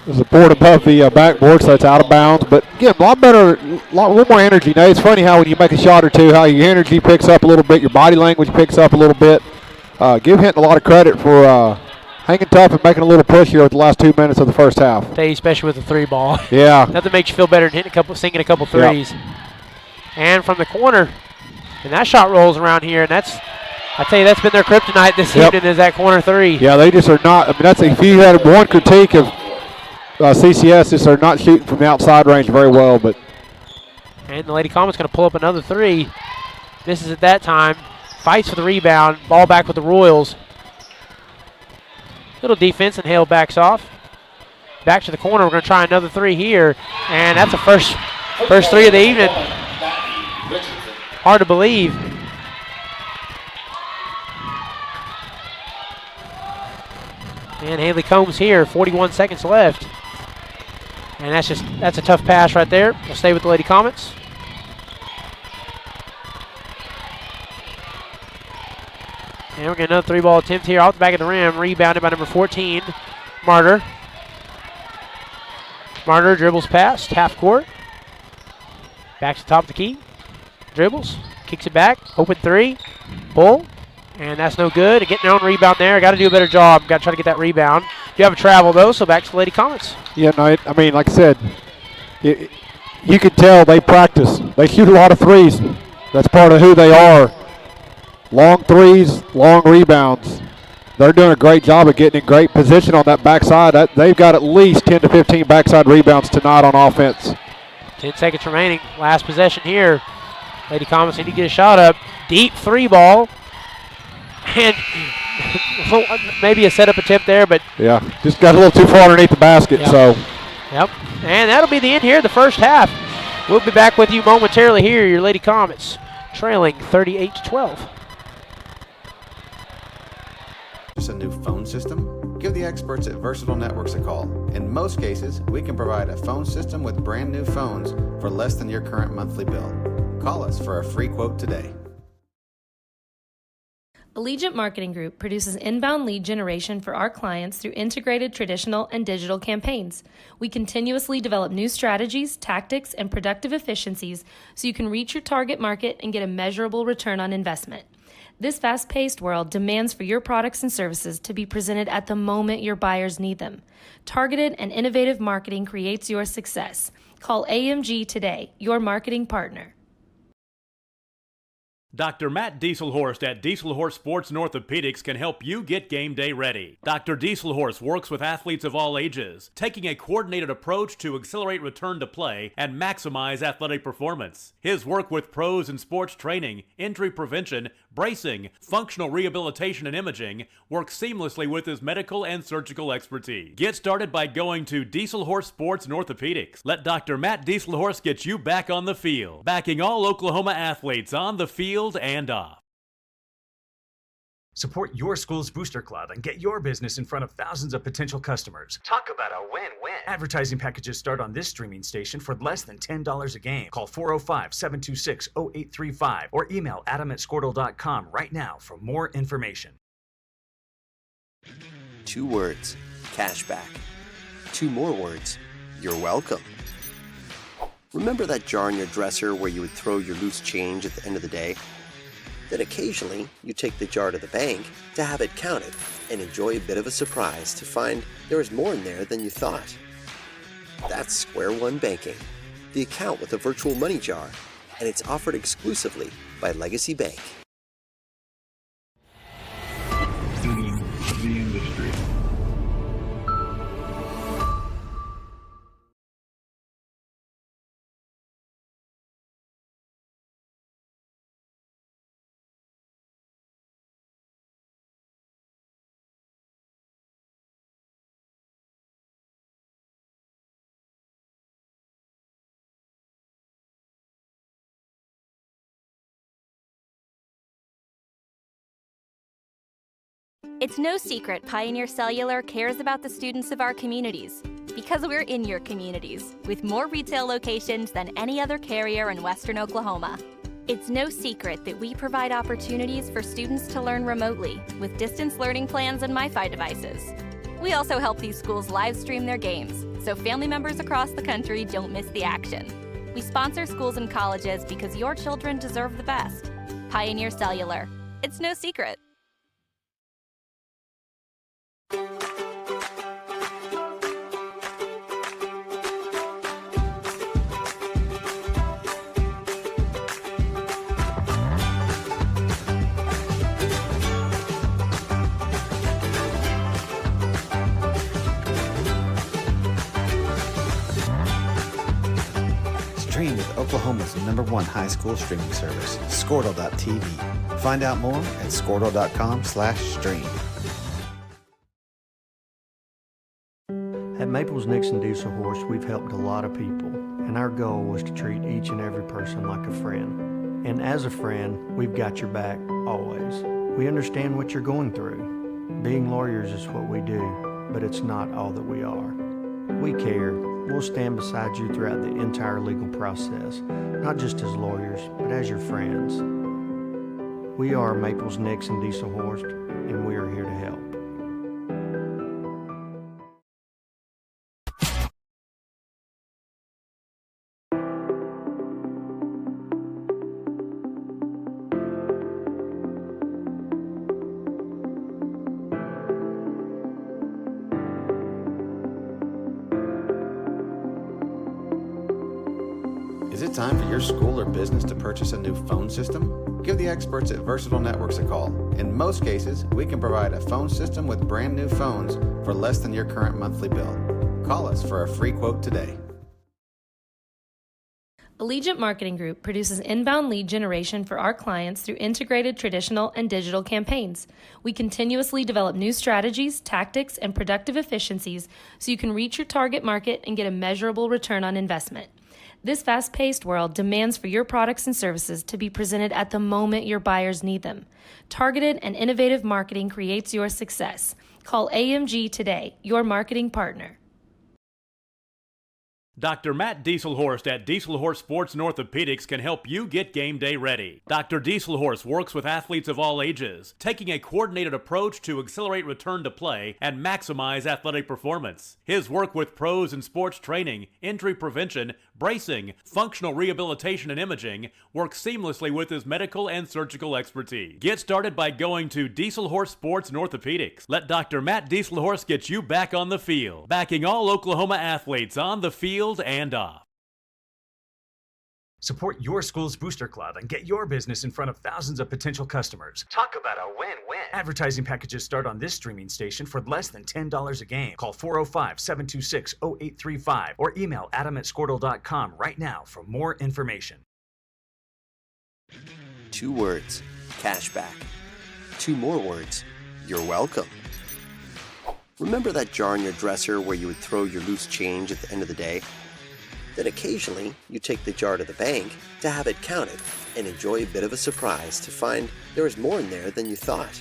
The support above the backboard, so that's out of bounds. But again, a little more energy. Now, it's funny how when you make a shot or two, how your energy picks up a little bit, your body language picks up a little bit. Give Hinton a lot of credit for hanging tough and making a little push here with the last 2 minutes of the first half. Especially with the three ball. Yeah. Nothing makes you feel better than singing a couple threes. Yep. And from the corner, and that shot rolls around here, and I tell you, that's been their kryptonite this evening is that corner three. Yeah, they just are not. I mean, that's if you had one critique of CCS, just are not shooting from the outside range very well. And the Lady Comets going to pull up another three. Misses at that time. Fights for the rebound. Ball back with the Royals. Little defense, and Hale backs off. Back to the corner. We're going to try another three here. And that's the first three of the evening. Hard to believe. And Haley Combs here, 41 seconds left. And that's a tough pass right there. We'll stay with the Lady Comets. And we're getting another three ball attempt here off the back of the rim. Rebounded by number 14, Martyr. Martyr dribbles past, half court. Back to the top of the key. Dribbles, kicks it back, open three, pull. And that's no good. Getting their own rebound there. Got to do a better job. Got to try to get that rebound. You have a travel, though, so back to the Lady Comets. Yeah, no, I mean, like I said, you could tell they practice. They shoot a lot of threes. That's part of who they are. Long threes, long rebounds. They're doing a great job of getting in great position on that backside. They've got at least 10 to 15 backside rebounds tonight on offense. 10 seconds remaining. Last possession here. Lady Comets need to get a shot up. Deep three ball. And maybe a setup attempt there, but yeah, just got a little too far underneath the basket. Yep. So, yep, and that'll be the end here of the first half. We'll be back with you momentarily here. Your Lady Comets trailing 38-12. Just a new phone system? Give the experts at Versatile Networks a call. In most cases, we can provide a phone system with brand new phones for less than your current monthly bill. Call us for a free quote today. Allegiant Marketing Group produces inbound lead generation for our clients through integrated traditional and digital campaigns. We continuously develop new strategies, tactics, and productive efficiencies so you can reach your target market and get a measurable return on investment. This fast-paced world demands for your products and services to be presented at the moment your buyers need them. Targeted and innovative marketing creates your success. Call AMG today, your marketing partner. Dr. Matt Dieselhorst at Dieselhorst Sports and Orthopedics can help you get game day ready. Dr. Dieselhorst works with athletes of all ages, taking a coordinated approach to accelerate return to play and maximize athletic performance. His work with pros in sports training, injury prevention, bracing, functional rehabilitation, and imaging works seamlessly with his medical and surgical expertise. Get started by going to Dieselhorst Sports and Orthopedics. Let Dr. Matt Dieselhorst get you back on the field, backing all Oklahoma athletes on the field and off. Support your school's booster club and get your business in front of thousands of potential customers. Talk about a win-win. Advertising packages start on this streaming station for less than $10 a game. Call 405-726-0835 or email adam@squirtle.com right now for more information. 2 words, cashback. 2 more words, you're welcome. Remember that jar in your dresser where you would throw your loose change at the end of the day? Then occasionally, you take the jar to the bank to have it counted and enjoy a bit of a surprise to find there is more in there than you thought. That's Square One Banking, the account with a virtual money jar, and it's offered exclusively by Legacy Bank. Studying the industry. It's no secret Pioneer Cellular cares about the students of our communities because we're in your communities with more retail locations than any other carrier in Western Oklahoma. It's no secret that we provide opportunities for students to learn remotely with distance learning plans and MiFi devices. We also help these schools live stream their games so family members across the country don't miss the action. We sponsor schools and colleges because your children deserve the best. Pioneer Cellular. It's no secret. Stream with Oklahoma's #1 high school streaming service, Squirtle.tv. Find out more at squirtle.com/stream. At Maples Nixon Diesel Horse, we've helped a lot of people, and our goal was to treat each and every person like a friend. And as a friend, we've got your back always. We understand what you're going through. Being lawyers is what we do, but it's not all that we are. We care. We'll stand beside you throughout the entire legal process, not just as lawyers, but as your friends. We are Maples Nixon Diesel Horse, and we are here to help. Is it time for your school or business to purchase a new phone system? Give the experts at Versatile Networks a call. In most cases, we can provide a phone system with brand new phones for less than your current monthly bill. Call us for a free quote today. Allegiant Marketing Group produces inbound lead generation for our clients through integrated traditional and digital campaigns. We continuously develop new strategies, tactics, and productive efficiencies so you can reach your target market and get a measurable return on investment. This fast-paced world demands for your products and services to be presented at the moment your buyers need them. Targeted and innovative marketing creates your success. Call AMG today, your marketing partner. Dr. Matt Dieselhorst at Dieselhorst Sports and Orthopedics can help you get game day ready. Dr. Dieselhorst works with athletes of all ages, taking a coordinated approach to accelerate return to play and maximize athletic performance. His work with pros in sports training, injury prevention, bracing, functional rehabilitation, and imaging works seamlessly with his medical and surgical expertise. Get started by going to Dieselhorst Sports and Orthopedics. Let Dr. Matt Dieselhorst get you back on the field, backing all Oklahoma athletes on the field and off. Support your school's booster club and get your business in front of thousands of potential customers. Talk about a win-win. Advertising packages start on this streaming station for less than $10 a game. Call 405-726-0835 or email adam@squirtle.com right now for more information. 2 words, cashback. 2 more words, you're welcome. Remember that jar in your dresser where you would throw your loose change at the end of the day? Then occasionally, you take the jar to the bank to have it counted and enjoy a bit of a surprise to find there is more in there than you thought.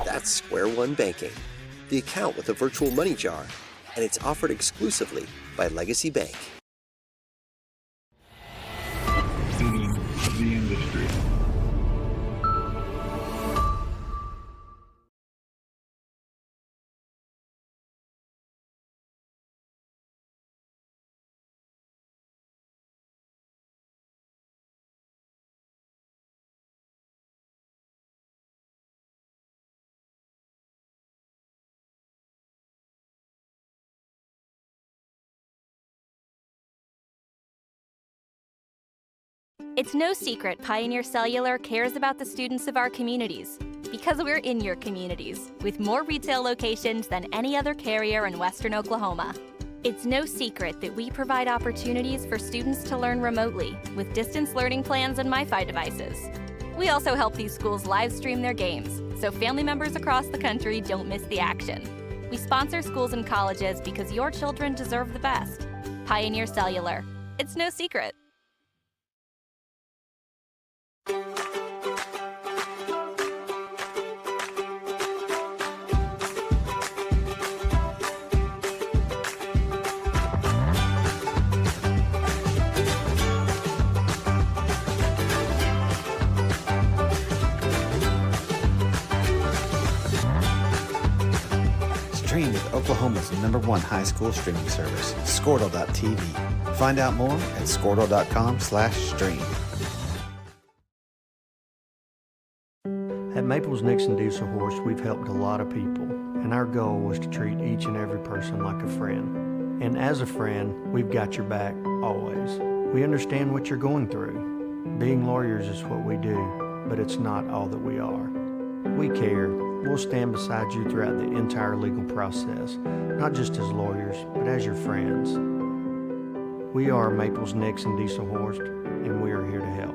That's Square One Banking, the account with a virtual money jar, and it's offered exclusively by Legacy Bank. Feeding the industry. It's no secret Pioneer Cellular cares about the students of our communities because we're in your communities with more retail locations than any other carrier in Western Oklahoma. It's no secret that we provide opportunities for students to learn remotely with distance learning plans and MiFi devices. We also help these schools live stream their games so family members across the country don't miss the action. We sponsor schools and colleges because your children deserve the best. Pioneer Cellular. It's no secret. Stream with Oklahoma's #1 high school streaming service, Squirtle.tv. Find out more at squirtle.com/stream. At Maples Nixon Diesel Horse, we've helped a lot of people, and our goal was to treat each and every person like a friend. And as a friend, we've got your back always. We understand what you're going through. Being lawyers is what we do, but it's not all that we are. We care. We'll stand beside you throughout the entire legal process, not just as lawyers, but as your friends. We are Maples Nixon Diesel Horse, and we are here to help.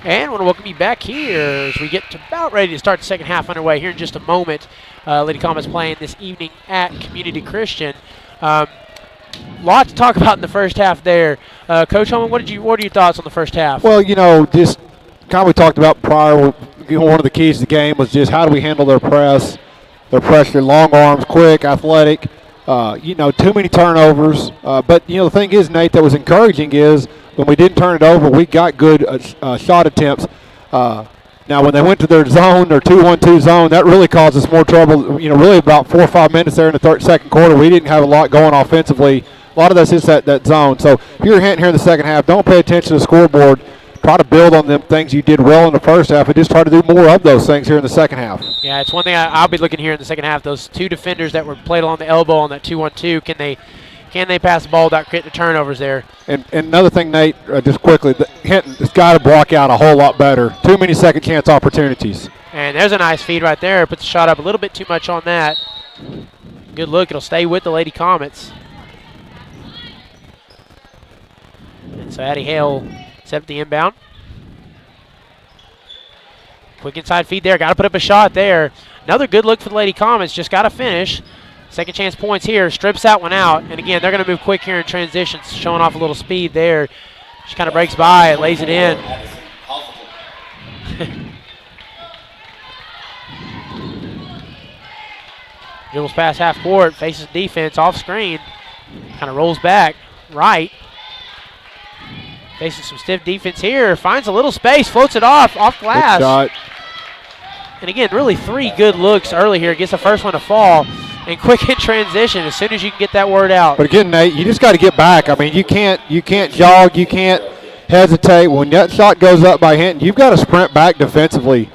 And I want to welcome you back here as we get to about ready to start the second half underway here in just a moment. Lady Comets playing this evening at Community Christian. Lot to talk about in the first half there. Coach Holman, what are your thoughts on the first half? Well, just kind of we talked about prior, one of the keys to the game was just how do we handle their press, their pressure, long arms, quick, athletic, too many turnovers. But, the thing is, Nate, that was encouraging is when we didn't turn it over, we got good shot attempts. Now, when they went to their zone, their 2-1-2 zone, that really caused us more trouble. Really about 4 or 5 minutes there in the second quarter, we didn't have a lot going offensively. A lot of that's just that zone. So if you're Hinton here in the second half, don't pay attention to the scoreboard. Try to build on them things you did well in the first half and just try to do more of those things here in the second half. Yeah, it's one thing I'll be looking here in the second half. Those two defenders that were played along the elbow on that 2-1-2, can they pass the ball without creating the turnovers there? And another thing, Nate, just quickly, Hinton has got to block out a whole lot better. Too many second chance opportunities. And there's a nice feed right there. Puts the shot up a little bit too much on that. Good look. It'll stay with the Lady Comets. And so Addie Hale set up the inbound. Quick inside feed there. Got to put up a shot there. Another good look for the Lady Comets. Just got to finish. Second chance points here. Strips that one out. And again, they're going to move quick here in transitions, showing off a little speed there. She kind of breaks by, lays it in. Dribbles past half court, faces defense off screen. Kind of rolls back right. Facing some stiff defense here. Finds a little space, floats it off glass. Good shot. And again, really three good looks early here. Gets the first one to fall. And quick in transition as soon as you can get that word out. But again, Nate, you just got to get back. I mean, you can't jog, you can't hesitate. When that shot goes up by Hinton, you've got to sprint back defensively.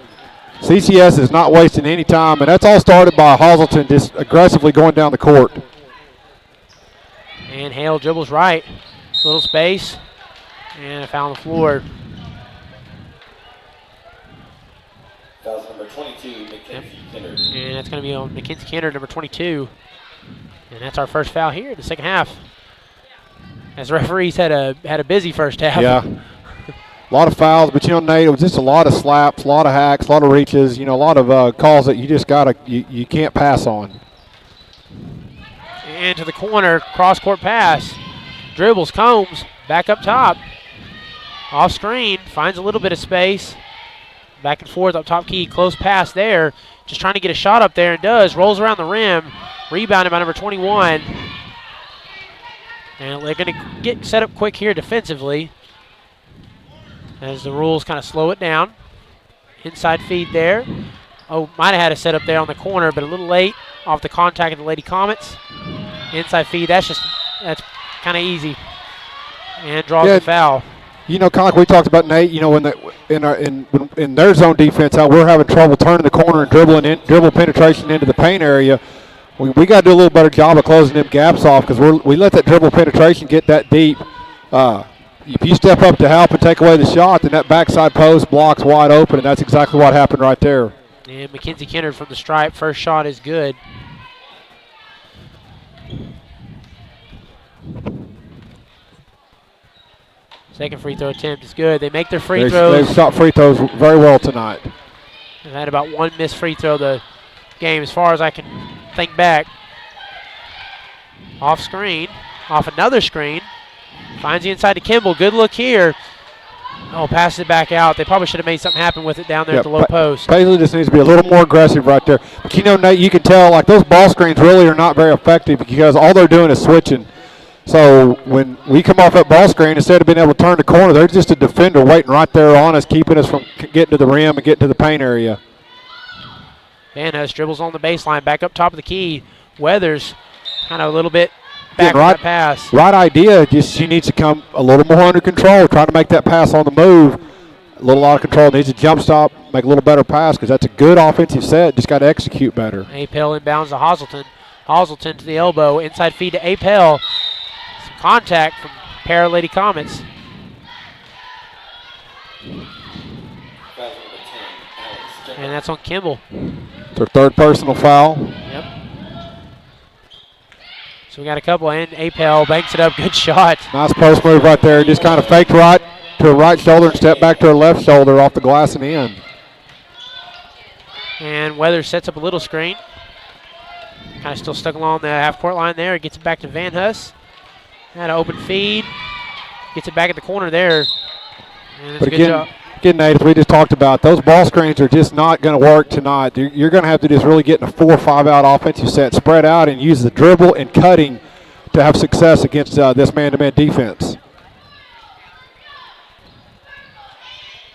CCS is not wasting any time, and that's all started by Hazelton just aggressively going down the court. And Hale dribbles right. Little space. And a foul on the floor. Foul's number 22, Mackenzie Kinnard. And that's going to be on Mackenzie Kinnard, number 22. And that's our first foul here in the second half. As referees had a busy first half. Yeah. A lot of fouls, but Nate, it was just a lot of slaps, a lot of hacks, a lot of reaches, a lot of calls that you just you can't pass on. And to the corner, cross-court pass. Dribbles, Combs, back up top. Off screen, finds a little bit of space. Back and forth up top key, close pass there. Just trying to get a shot up there and does. Rolls around the rim. Rebounded by number 21. And they're going to get set up quick here defensively as the rules kind of slow it down. Inside feed there. Oh, might have had a set up there on the corner, but a little late off the contact of the Lady Comets. Inside feed, that's kind of easy. And draws the foul. You know, kind of like we talked about, Nate, you know, in their zone defense, how we're having trouble turning the corner and dribble penetration into the paint area. We got to do a little better job of closing them gaps off because we let that dribble penetration get that deep. If you step up to help and take away the shot, then that backside post blocks wide open, and that's exactly what happened right there. And Mackenzie Kennard from the stripe. First shot is good. Second free throw attempt is good. They make their free throws. They've shot free throws very well tonight. They've had about one missed free throw the game as far as I can think back. Off screen, off another screen. Finds the inside to Kimball. Good look here. Oh, passes it back out. They probably should have made something happen with it down there at the low post. Paisley just needs to be a little more aggressive right there. But you know, Nate, you can tell like those ball screens really are not very effective because all they're doing is switching. So when we come off that ball screen, instead of being able to turn the corner, they're just a defender waiting right there on us, keeping us from getting to the rim and getting to the paint area. Van Hus dribbles on the baseline, back up top of the key. Weathers kind of a little bit back on that pass. Right idea, just she needs to come a little more under control, try to make that pass on the move. A little out of control, needs to jump stop, make a little better pass because that's a good offensive set, just got to execute better. Apel inbounds to Hazelton. Hazelton to the elbow, inside feed to Apel. Some contact from pair of Lady Comets. And that's on Kimball. Their third personal foul. Yep. So we got a couple, and Apel banks it up. Good shot. Nice post move right there. Just kind of faked right to her right shoulder and stepped back to her left shoulder off the glass and in. And Weathers sets up a little screen. Kind of still stuck along the half-court line there. Gets it back to Van Hus. Had an open feed. Gets it back at the corner there. And it's a good job. Again, Nate, as we just talked about, those ball screens are just not going to work tonight. You're going to have to just really get in a 4 or 5 out offensive set, spread out, and use the dribble and cutting to have success against this man-to-man defense.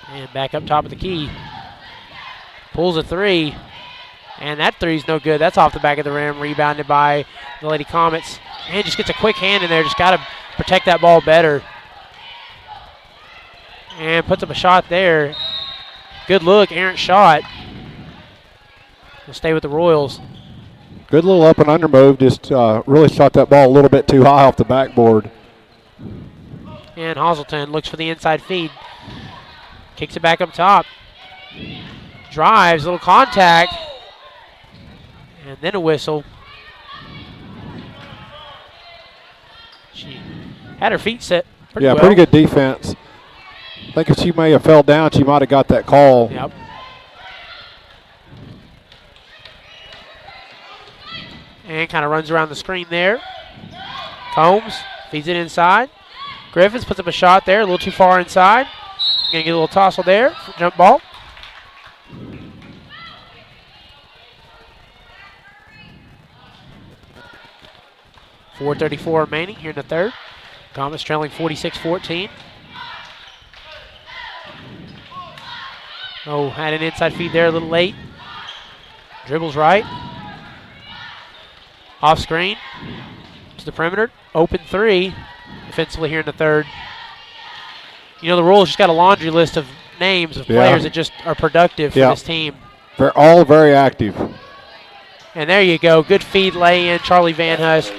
And back up top of the key. Pulls a three. And that three's no good. That's off the back of the rim, rebounded by the Lady Comets. And just gets a quick hand in there. Just got to protect that ball better. And puts up a shot there. Good look, errant shot. We'll stay with the Royals. Good little up and under move. Just really shot that ball a little bit too high off the backboard. And Hazelton looks for the inside feed. Kicks it back up top. Drives, little contact. And then a whistle. She had her feet set pretty well. Yeah, pretty good defense. I think if she may have fell down, she might have got that call. Yep. And kind of runs around the screen there. Combs feeds it inside. Griffiths puts up a shot there, a little too far inside. Gonna get a little tossle there, jump ball. .434 remaining here in the third. Comets trailing 46-14. Oh, had an inside feed there a little late. Dribbles right. Off screen to the perimeter. Open three defensively here in the third. You know, the Royals just got a laundry list of names of players that just are productive for this team. They're all very active. And there you go. Good feed lay in, Charlie Van Hus.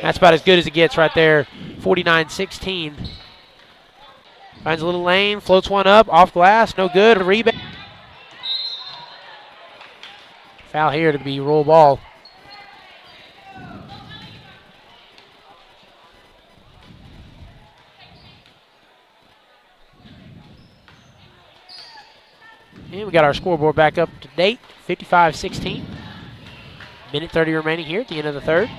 That's about as good as it gets right there. 49-16. Finds a little lane, floats one up, off glass, no good. A rebound. Foul here to be roll ball. And we got our scoreboard back up to date, 55-16. Minute 30 remaining here at the end of the third.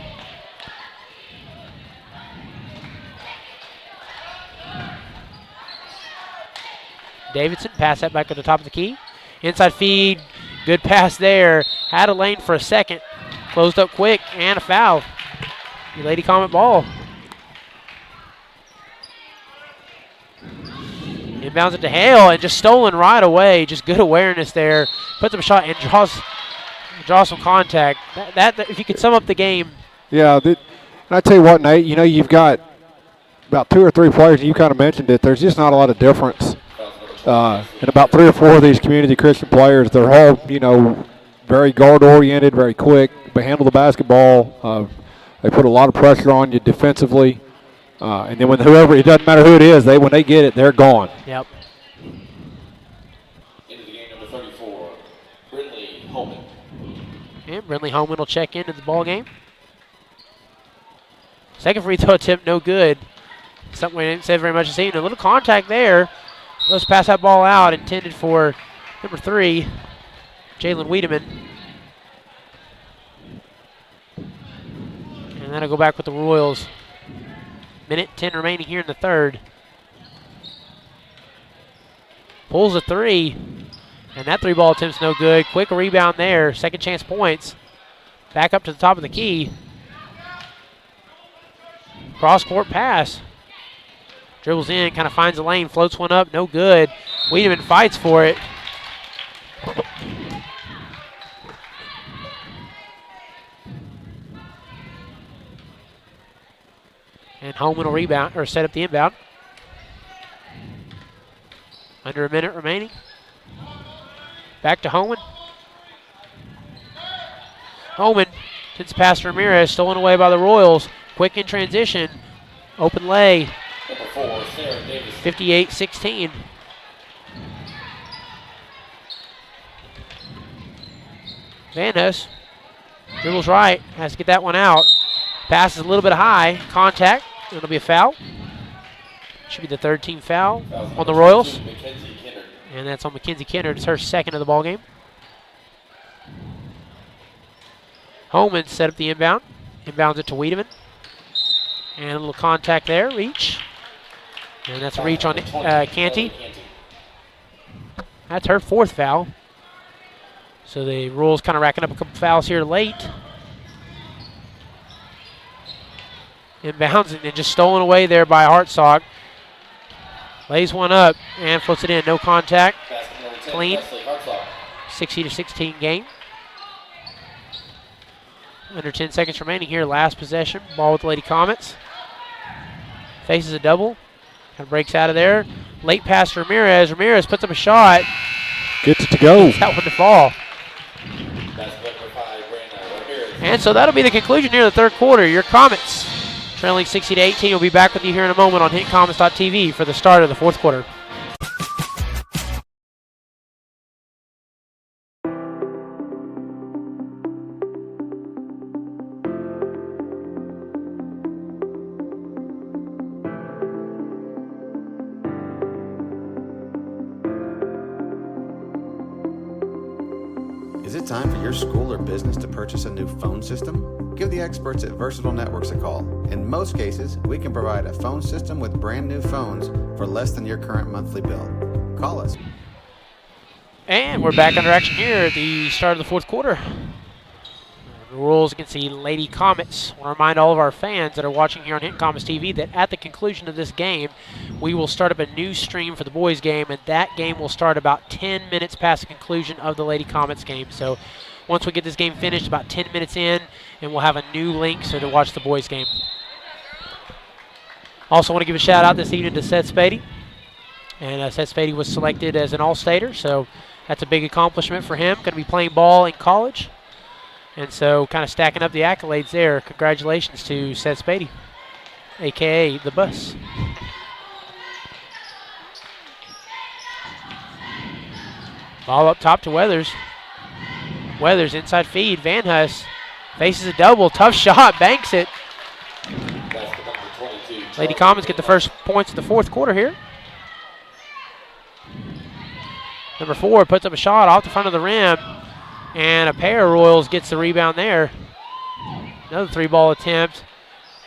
Davidson, pass that back at the top of the key. Inside feed, good pass there. Had a lane for a second. Closed up quick, and a foul. Your Lady Comet ball. Inbounds it to Hale, and just stolen right away. Just good awareness there. Puts up a shot and draws some contact. That if you could sum up the game. Yeah, and I tell you what, Nate, you know, you've got about 2 or 3 players, and you kind of mentioned it, there's just not a lot of difference. And about 3 or 4 of these community Christian players, they're all, you know, very guard-oriented, very quick. They handle the basketball. They put a lot of pressure on you defensively. And then when whoever, it doesn't matter who it is, when they get it, they're gone. Yep. Into the game, number 34, Brindley Holman. And Brindley Holman will check into the ball game. Second free throw attempt, no good. Something we didn't say very much this evening. A little contact there. Let's pass that ball out, intended for number 3, Jalen Wiedemann. And that'll go back with the Royals. Minute 10 remaining here in the third. Pulls a 3, and that 3-ball attempt's no good. Quick rebound there, second chance points. Back up to the top of the key. Cross-court pass. Dribbles in, kind of finds a lane, floats one up, no good. Wiedemann fights for it. And Holman will rebound, or set up the inbound. Under a minute remaining. Back to Holman. Holman gets past Ramirez, stolen away by the Royals. Quick in transition. Open lay. Number 4, Sarah Davis. 58-16. Van Ness dribbles right, has to get that one out. Passes a little bit high, contact. It'll be a foul. Should be the third team foul on the Royals. And that's on Mackenzie Kennard. It's her second of the ball game. Holman set up the inbound. Inbounds it to Wiedemann. And a little contact there, reach. And that's a reach on Canty. That's her 4th foul. So the Royals kind of racking up a couple fouls here late. Inbounds and then just stolen away there by Hartsock. Lays one up and floats it in. No contact. Clean. 60-16 game. Under 10 seconds remaining here. Last possession. Ball with the Lady Comets. Faces a double. Kind of breaks out of there. Late pass to Ramirez. Ramirez puts up a shot. Gets it to go. That one to fall. And so that'll be the conclusion here of the third quarter. Your Comets trailing 60-18. We'll be back with you here in a moment on HintComets.tv for the start of the fourth quarter. Is it time for your school or business to purchase a new phone system? Give the experts at Versatile Networks a call. In most cases, we can provide a phone system with brand new phones for less than your current monthly bill. Call us. And we're back under action here at the start of the fourth quarter. The Royals against the Lady Comets. I want to remind all of our fans that are watching here on Hinton Comets TV that at the conclusion of this game, we will start up a new stream for the boys game, and that game will start about 10 minutes past the conclusion of the Lady Comets game. So once we get this game finished, about 10 minutes in, and we'll have a new link so to watch the boys game. Also want to give a shout out this evening to Seth Spady. And Seth Spady was selected as an All-Stater, so that's a big accomplishment for him. Going to be playing ball in college. And so kind of stacking up the accolades there. Congratulations to Seth Spady, a.k.a. the Bus. Ball up top to Weathers. Weathers inside feed. Van Huss faces a double. Tough shot. Banks it. Lady Comets get the first points of the fourth quarter here. Number 4 puts up a shot off the front of the rim. And a pair of Royals gets the rebound there. Another 3-ball attempt.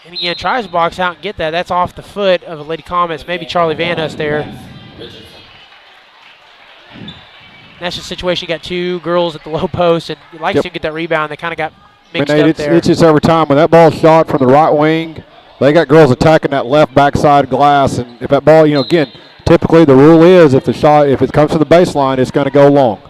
And again, tries to box out and get that. That's off the foot of the Lady Comets. Maybe Charlie Van Huss there. That's just a situation. You got two girls at the low post, and you like to get that rebound. They kind of got mixed up there. It's just every time when that ball's shot from the right wing, they got girls attacking that left backside glass, and if that ball, again, typically the rule is if it comes to the baseline, it's going to go long.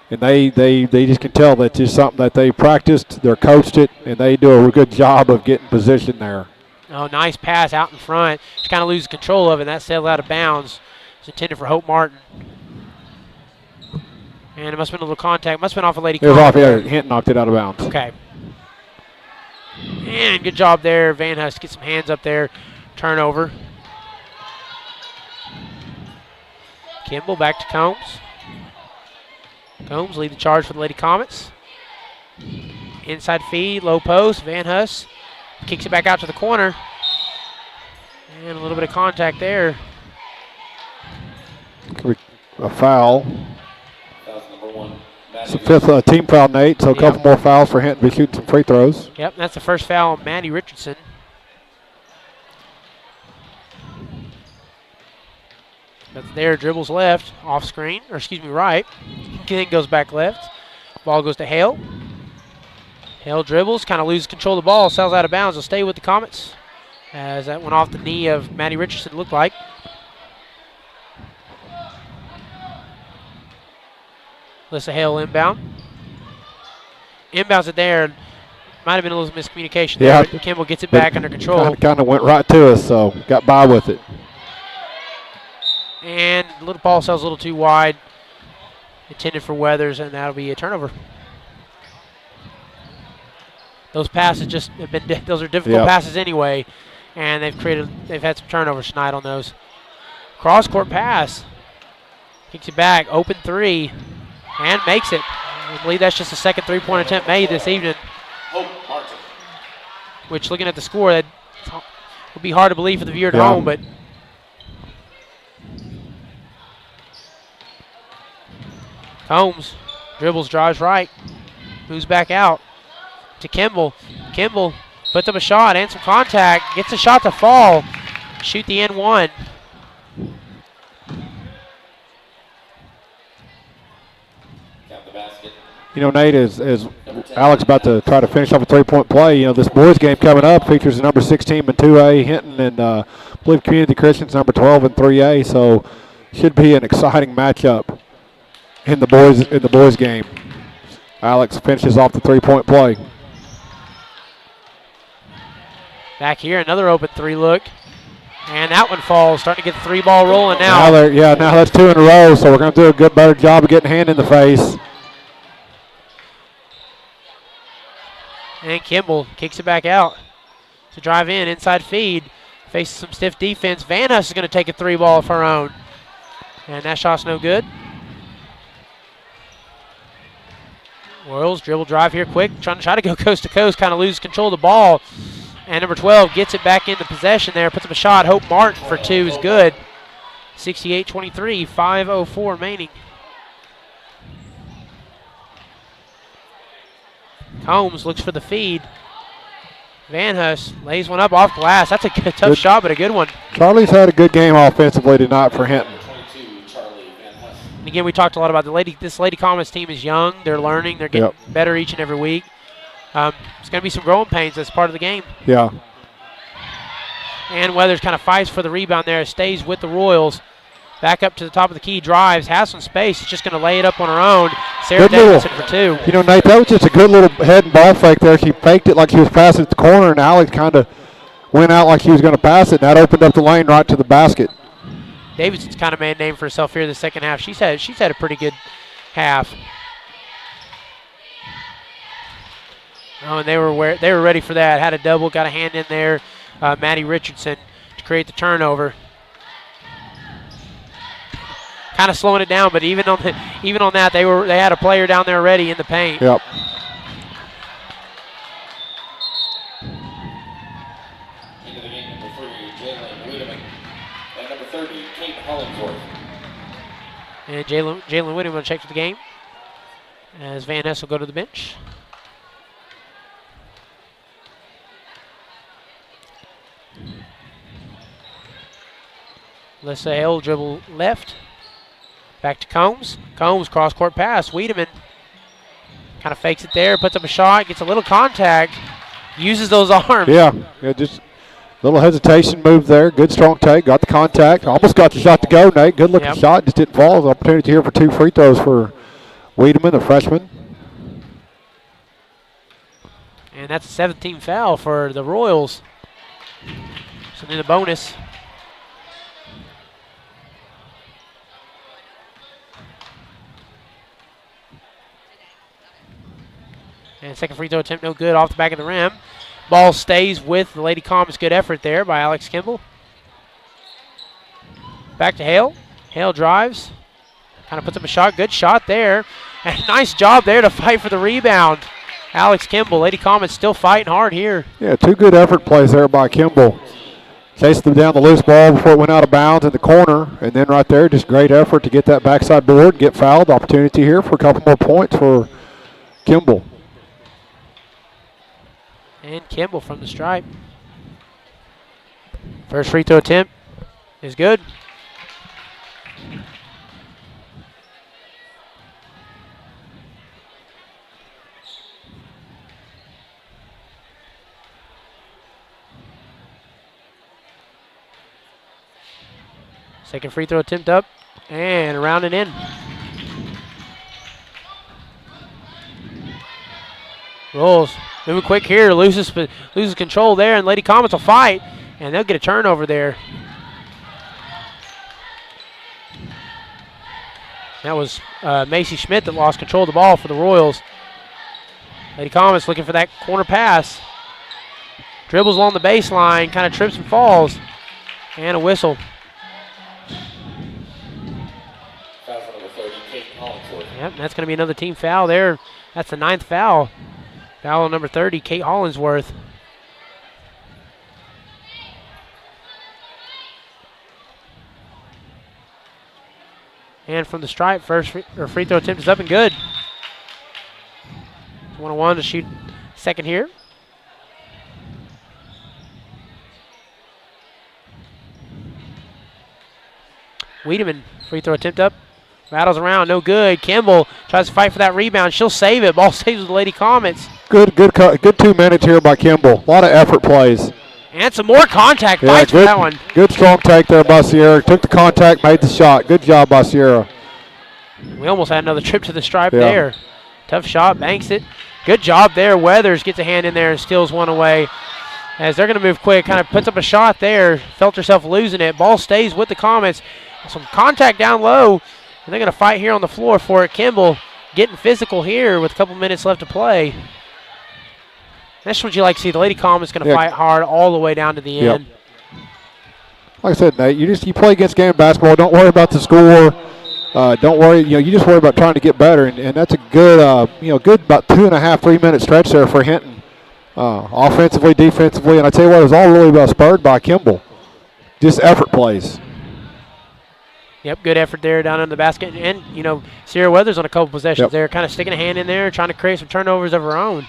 And they just can tell that's just something that they practiced, they're coached it, and they do a good job of getting position there. Oh, nice pass out in front. She kind of loses control of it, and that sailed out of bounds. It's intended for Hope Martin. And it must have been a little contact. Must have been off a lady. It was off, yeah. Hinton knocked it out of bounds. Okay. And good job there. Van Hust get some hands up there. Turnover. Kimball back to Combs. Combs lead the charge for the Lady Comets. Inside feed, low post. Van Hust kicks it back out to the corner. And a little bit of contact there. A foul. #1. It's the fifth team foul, Nate, so a couple more fouls for Hinton to be shooting some free throws. Yep, that's the first foul on Maddie Richardson. That's there, dribbles left, off screen, or excuse me, right. Then goes back left. Ball goes to Hale. Hale dribbles, kind of loses control of the ball, sails out of bounds. Will stay with the Comets as that went off the knee of Maddie Richardson, looked like. Alyssa Hale inbound. Inbounds it there. Might have been a little miscommunication there. But Kimball gets it back under control. Kind of went right to us, so got by with it. And little ball sails a little too wide. Intended for Weathers, and that'll be a turnover. Those passes just have been, those are difficult passes anyway, and they've had some turnovers tonight on those. Cross court pass. Kicks it back, open three, and makes it. I believe that's just the second three-point attempt made this evening. Which, looking at the score, that would be hard to believe for the viewer at home, but Combs dribbles, drives right, moves back out to Kimball. Kimball puts up a shot and some contact, gets a shot to fall, shoot the N1. Nate, as Alex about to try to finish off a three-point play, this boys game coming up features the number 6 team in 2A, Hinton, and I believe Community Christian's number 12 in 3A, so should be an exciting matchup in the boys game. Alex finishes off the three-point play. Back here, another open three look. And that one falls. Starting to get the three ball rolling now. Now that's 2 in a row, so we're going to do a better job of getting hand in the face. And Kimball kicks it back out to drive in, inside feed. Faces some stiff defense. Van Hust is going to take a three ball of her own. And that shot's no good. Whirls, dribble drive here quick. Try to go coast to coast, kind of loses control of the ball. And number 12 gets it back into possession there, puts up a shot. Hope Martin for 2 is good. 68-23, 5:04 remaining. Combs looks for the feed. Van Hust lays one up off glass. That's a tough shot, but a good one. Charlie's had a good game offensively tonight for Hinton. And again, we talked a lot about this Lady Comets team is young. They're learning. They're getting better each and every week. It's going to be some growing pains. That's part of the game. Yeah. And Weathers kind of fights for the rebound there. Stays with the Royals. Back up to the top of the key, drives, has some space. It's just going to lay it up on her own. Sarah Davidson for 2. Nate, that was just a good little head and ball fake there. She faked it like she was passing at the corner, and Alex kind of went out like she was going to pass it, and that opened up the lane right to the basket. Davidson's kind of made a name for herself here in the second half. She's had a pretty good half. Oh, and they were ready for that. Had a double, got a hand in there. Maddie Richardson to create the turnover. Kind of slowing it down, but even on that, they had a player down there already in the paint. Yep. Into the game, number 3, Jalen Wiedemann, and number 30, Kate Hollingsworth. And Jalen Wiedemann will check for the game as Van Hess will go to the bench. Alyssa Hale dribble left. Back to Combs. Combs, cross-court pass. Wiedemann kind of fakes it there, puts up a shot, gets a little contact, uses those arms. Yeah, just a little hesitation move there. Good strong take, got the contact. Almost got the shot to go, Nate. Good looking shot, just didn't fall. Opportunity here for 2 free throws for Wiedemann, the freshman. And that's a 17 foul for the Royals. So then the bonus. And second free throw attempt no good off the back of the rim. Ball stays with the Lady Comets. Good effort there by Alex Kimball. Back to Hale. Hale drives. Kind of puts up a shot. Good shot there. And nice job there to fight for the rebound. Alex Kimball. Lady Comets still fighting hard here. Yeah, 2 good effort plays there by Kimball. Chased them down the loose ball before it went out of bounds in the corner. And then right there, just great effort to get that backside board, get fouled. Opportunity here for a couple more points for Kimball. And Kimball from the stripe. First free throw attempt is good. Second free throw attempt up and around and in. Rolls. Moving quick here, loses control there, and Lady Comets will fight, and they'll get a turnover there. That was Macy Schmidt that lost control of the ball for the Royals. Lady Comets looking for that corner pass. Dribbles along the baseline, kind of trips and falls, and a whistle. Foul for number 30, Kate Hollingsworth. Yep, that's going to be another team foul there. That's the 9th foul. Foul on number 30, Kate Hollingsworth. And from the stripe, first free throw attempt is up and good. 1-on-1 to shoot second here. Wiedemann, free throw attempt up. Rattles around, no good. Kimball tries to fight for that rebound. She'll save it. Ball stays with the Lady Comets. Good 2 minutes here by Kimball. A lot of effort plays. And some more contact fights for that one. Good strong take there by Sierra. Took the contact, made the shot. Good job by Sierra. We almost had another trip to the stripe there. Tough shot, banks it. Good job there. Weathers gets a hand in there and steals one away. As they're going to move quick, kind of puts up a shot there. Felt herself losing it. Ball stays with the Comets. Some contact down low. And they're going to fight here on the floor for it. Kimball getting physical here with a couple minutes left to play. That's what you like to see. The Lady Comets going to fight hard all the way down to the end. Like I said, Nate, you play against game basketball. Don't worry about the score. Don't worry. You just worry about trying to get better. And that's a good, good about 2.5, 3 minute stretch there for Hinton, offensively, defensively. And I tell you what, it was all really about spurred by Kimball. Just effort plays. Yep, good effort there down in the basket. And, Sierra Weathers on a couple possessions there, kind of sticking a hand in there, trying to create some turnovers of her own.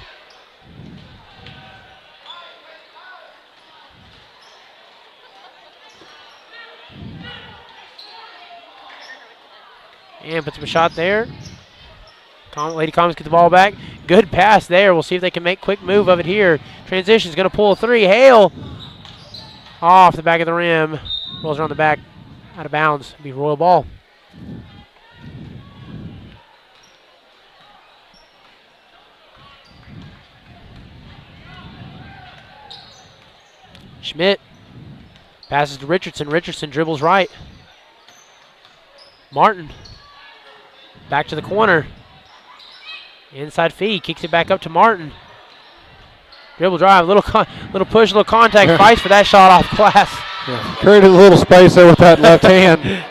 And puts up a shot there. Lady Comets get the ball back. Good pass there. We'll see if they can make quick move of it here. Transition's going to pull a three. Hale off the back of the rim. Rolls around the back. Out of bounds. It'll be Royal ball. Schmidt passes to Richardson. Richardson dribbles right. Martin back to the corner. Inside feed. Kicks it back up to Martin. Dribble drive. Little push, little contact. Fights for that shot off glass. Yeah. Created a little space there with that left hand.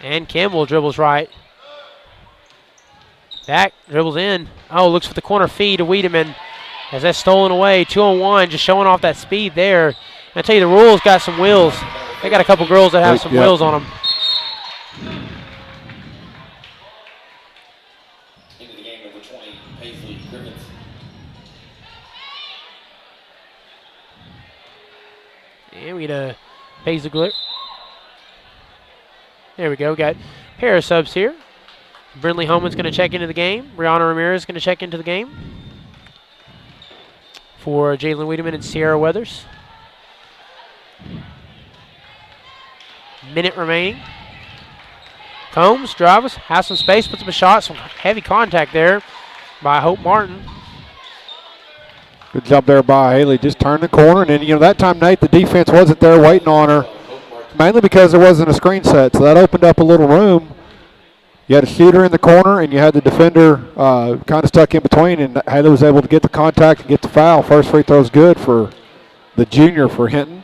And Campbell dribbles right. Back, dribbles in. Oh, looks for the corner feed to Wiedemann. As that's stolen away. 2-on-1, just showing off that speed there. And I tell you, the Royals got some wheels. They got a couple girls that have some wheels on them. Into the game, number 20, Paisley Griffiths. And we get a Paisley Glitter. There we go. Got a pair of subs here. Brindley Holman's going to check into the game. Brianna Ramirez is going to check into the game for Jalen Wiedemann and Sierra Weathers. Minute remaining. Combs drives, has some space, puts up a shot. Some heavy contact there by Hope Martin. Good job there by Haley. Just turned the corner, and then, you know, that time, Nate, the defense wasn't there waiting on her, mainly because there wasn't a screen set, so that opened up a little room. You had a shooter in the corner, and you had the defender kind of stuck in between, and Haley was able to get the contact and get the foul. First free throw is good for the junior for Hinton.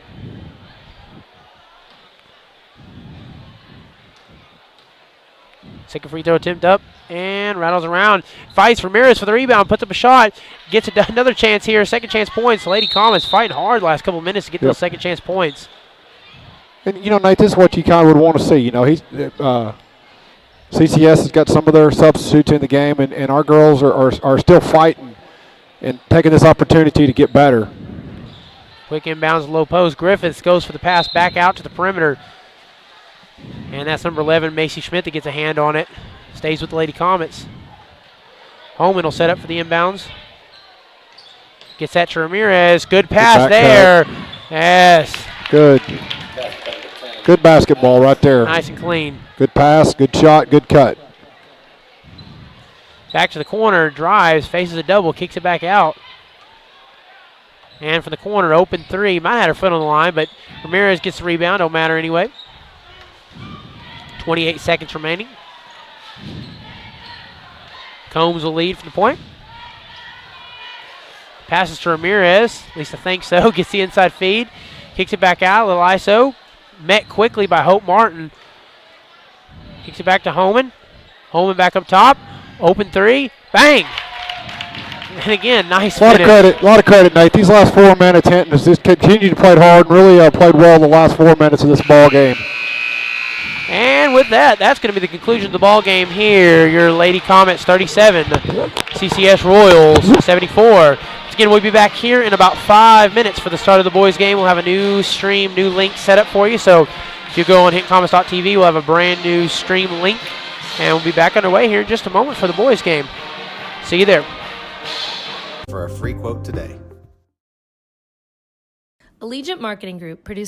Second free throw attempt up and rattles around. Fights Ramirez for the rebound, puts up a shot, gets another chance here. Second chance points. Lady Comets fighting hard last couple minutes to get those second chance points. And, you know, Nate, this is what you kind of would want to see. You know, CCS has got some of their substitutes in the game, and our girls are still fighting and taking this opportunity to get better. Quick inbounds, low post. Griffiths goes for the pass back out to the perimeter. And that's number 11, Macy Schmidt, that gets a hand on it. Stays with the Lady Comets. Holman will set up for the inbounds. Gets that to Ramirez. Good pass there. Cut. Yes. Good. Good basketball right there. Nice and clean. Good pass, good shot, good cut. Back to the corner, drives, faces a double, kicks it back out. And from the corner, open three. Might have had her foot on the line, but Ramirez gets the rebound. Don't matter anyway. 28 seconds remaining. Combs will lead from the point. Passes to Ramirez. At least I think so. Gets the inside feed. Kicks it back out. A little ISO. Met quickly by Hope Martin. Kicks it back to Holman. Holman back up top. Open three. Bang! And again, nice finish. A lot of credit, Nate. These last 4 minutes, Hinton has just continued to play hard and really played well the last 4 minutes of this ball game. And with that, that's going to be the conclusion of the ball game here. Your Lady Comets 37, CCS Royals 74. Again, we'll be back here in about 5 minutes for the start of the boys game. We'll have a new stream, new link set up for you. So if you go on hitcomets.tv, we'll have a brand new stream link. And we'll be back underway here in just a moment for the boys game. See you there. For a free quote today. Allegiant Marketing Group produces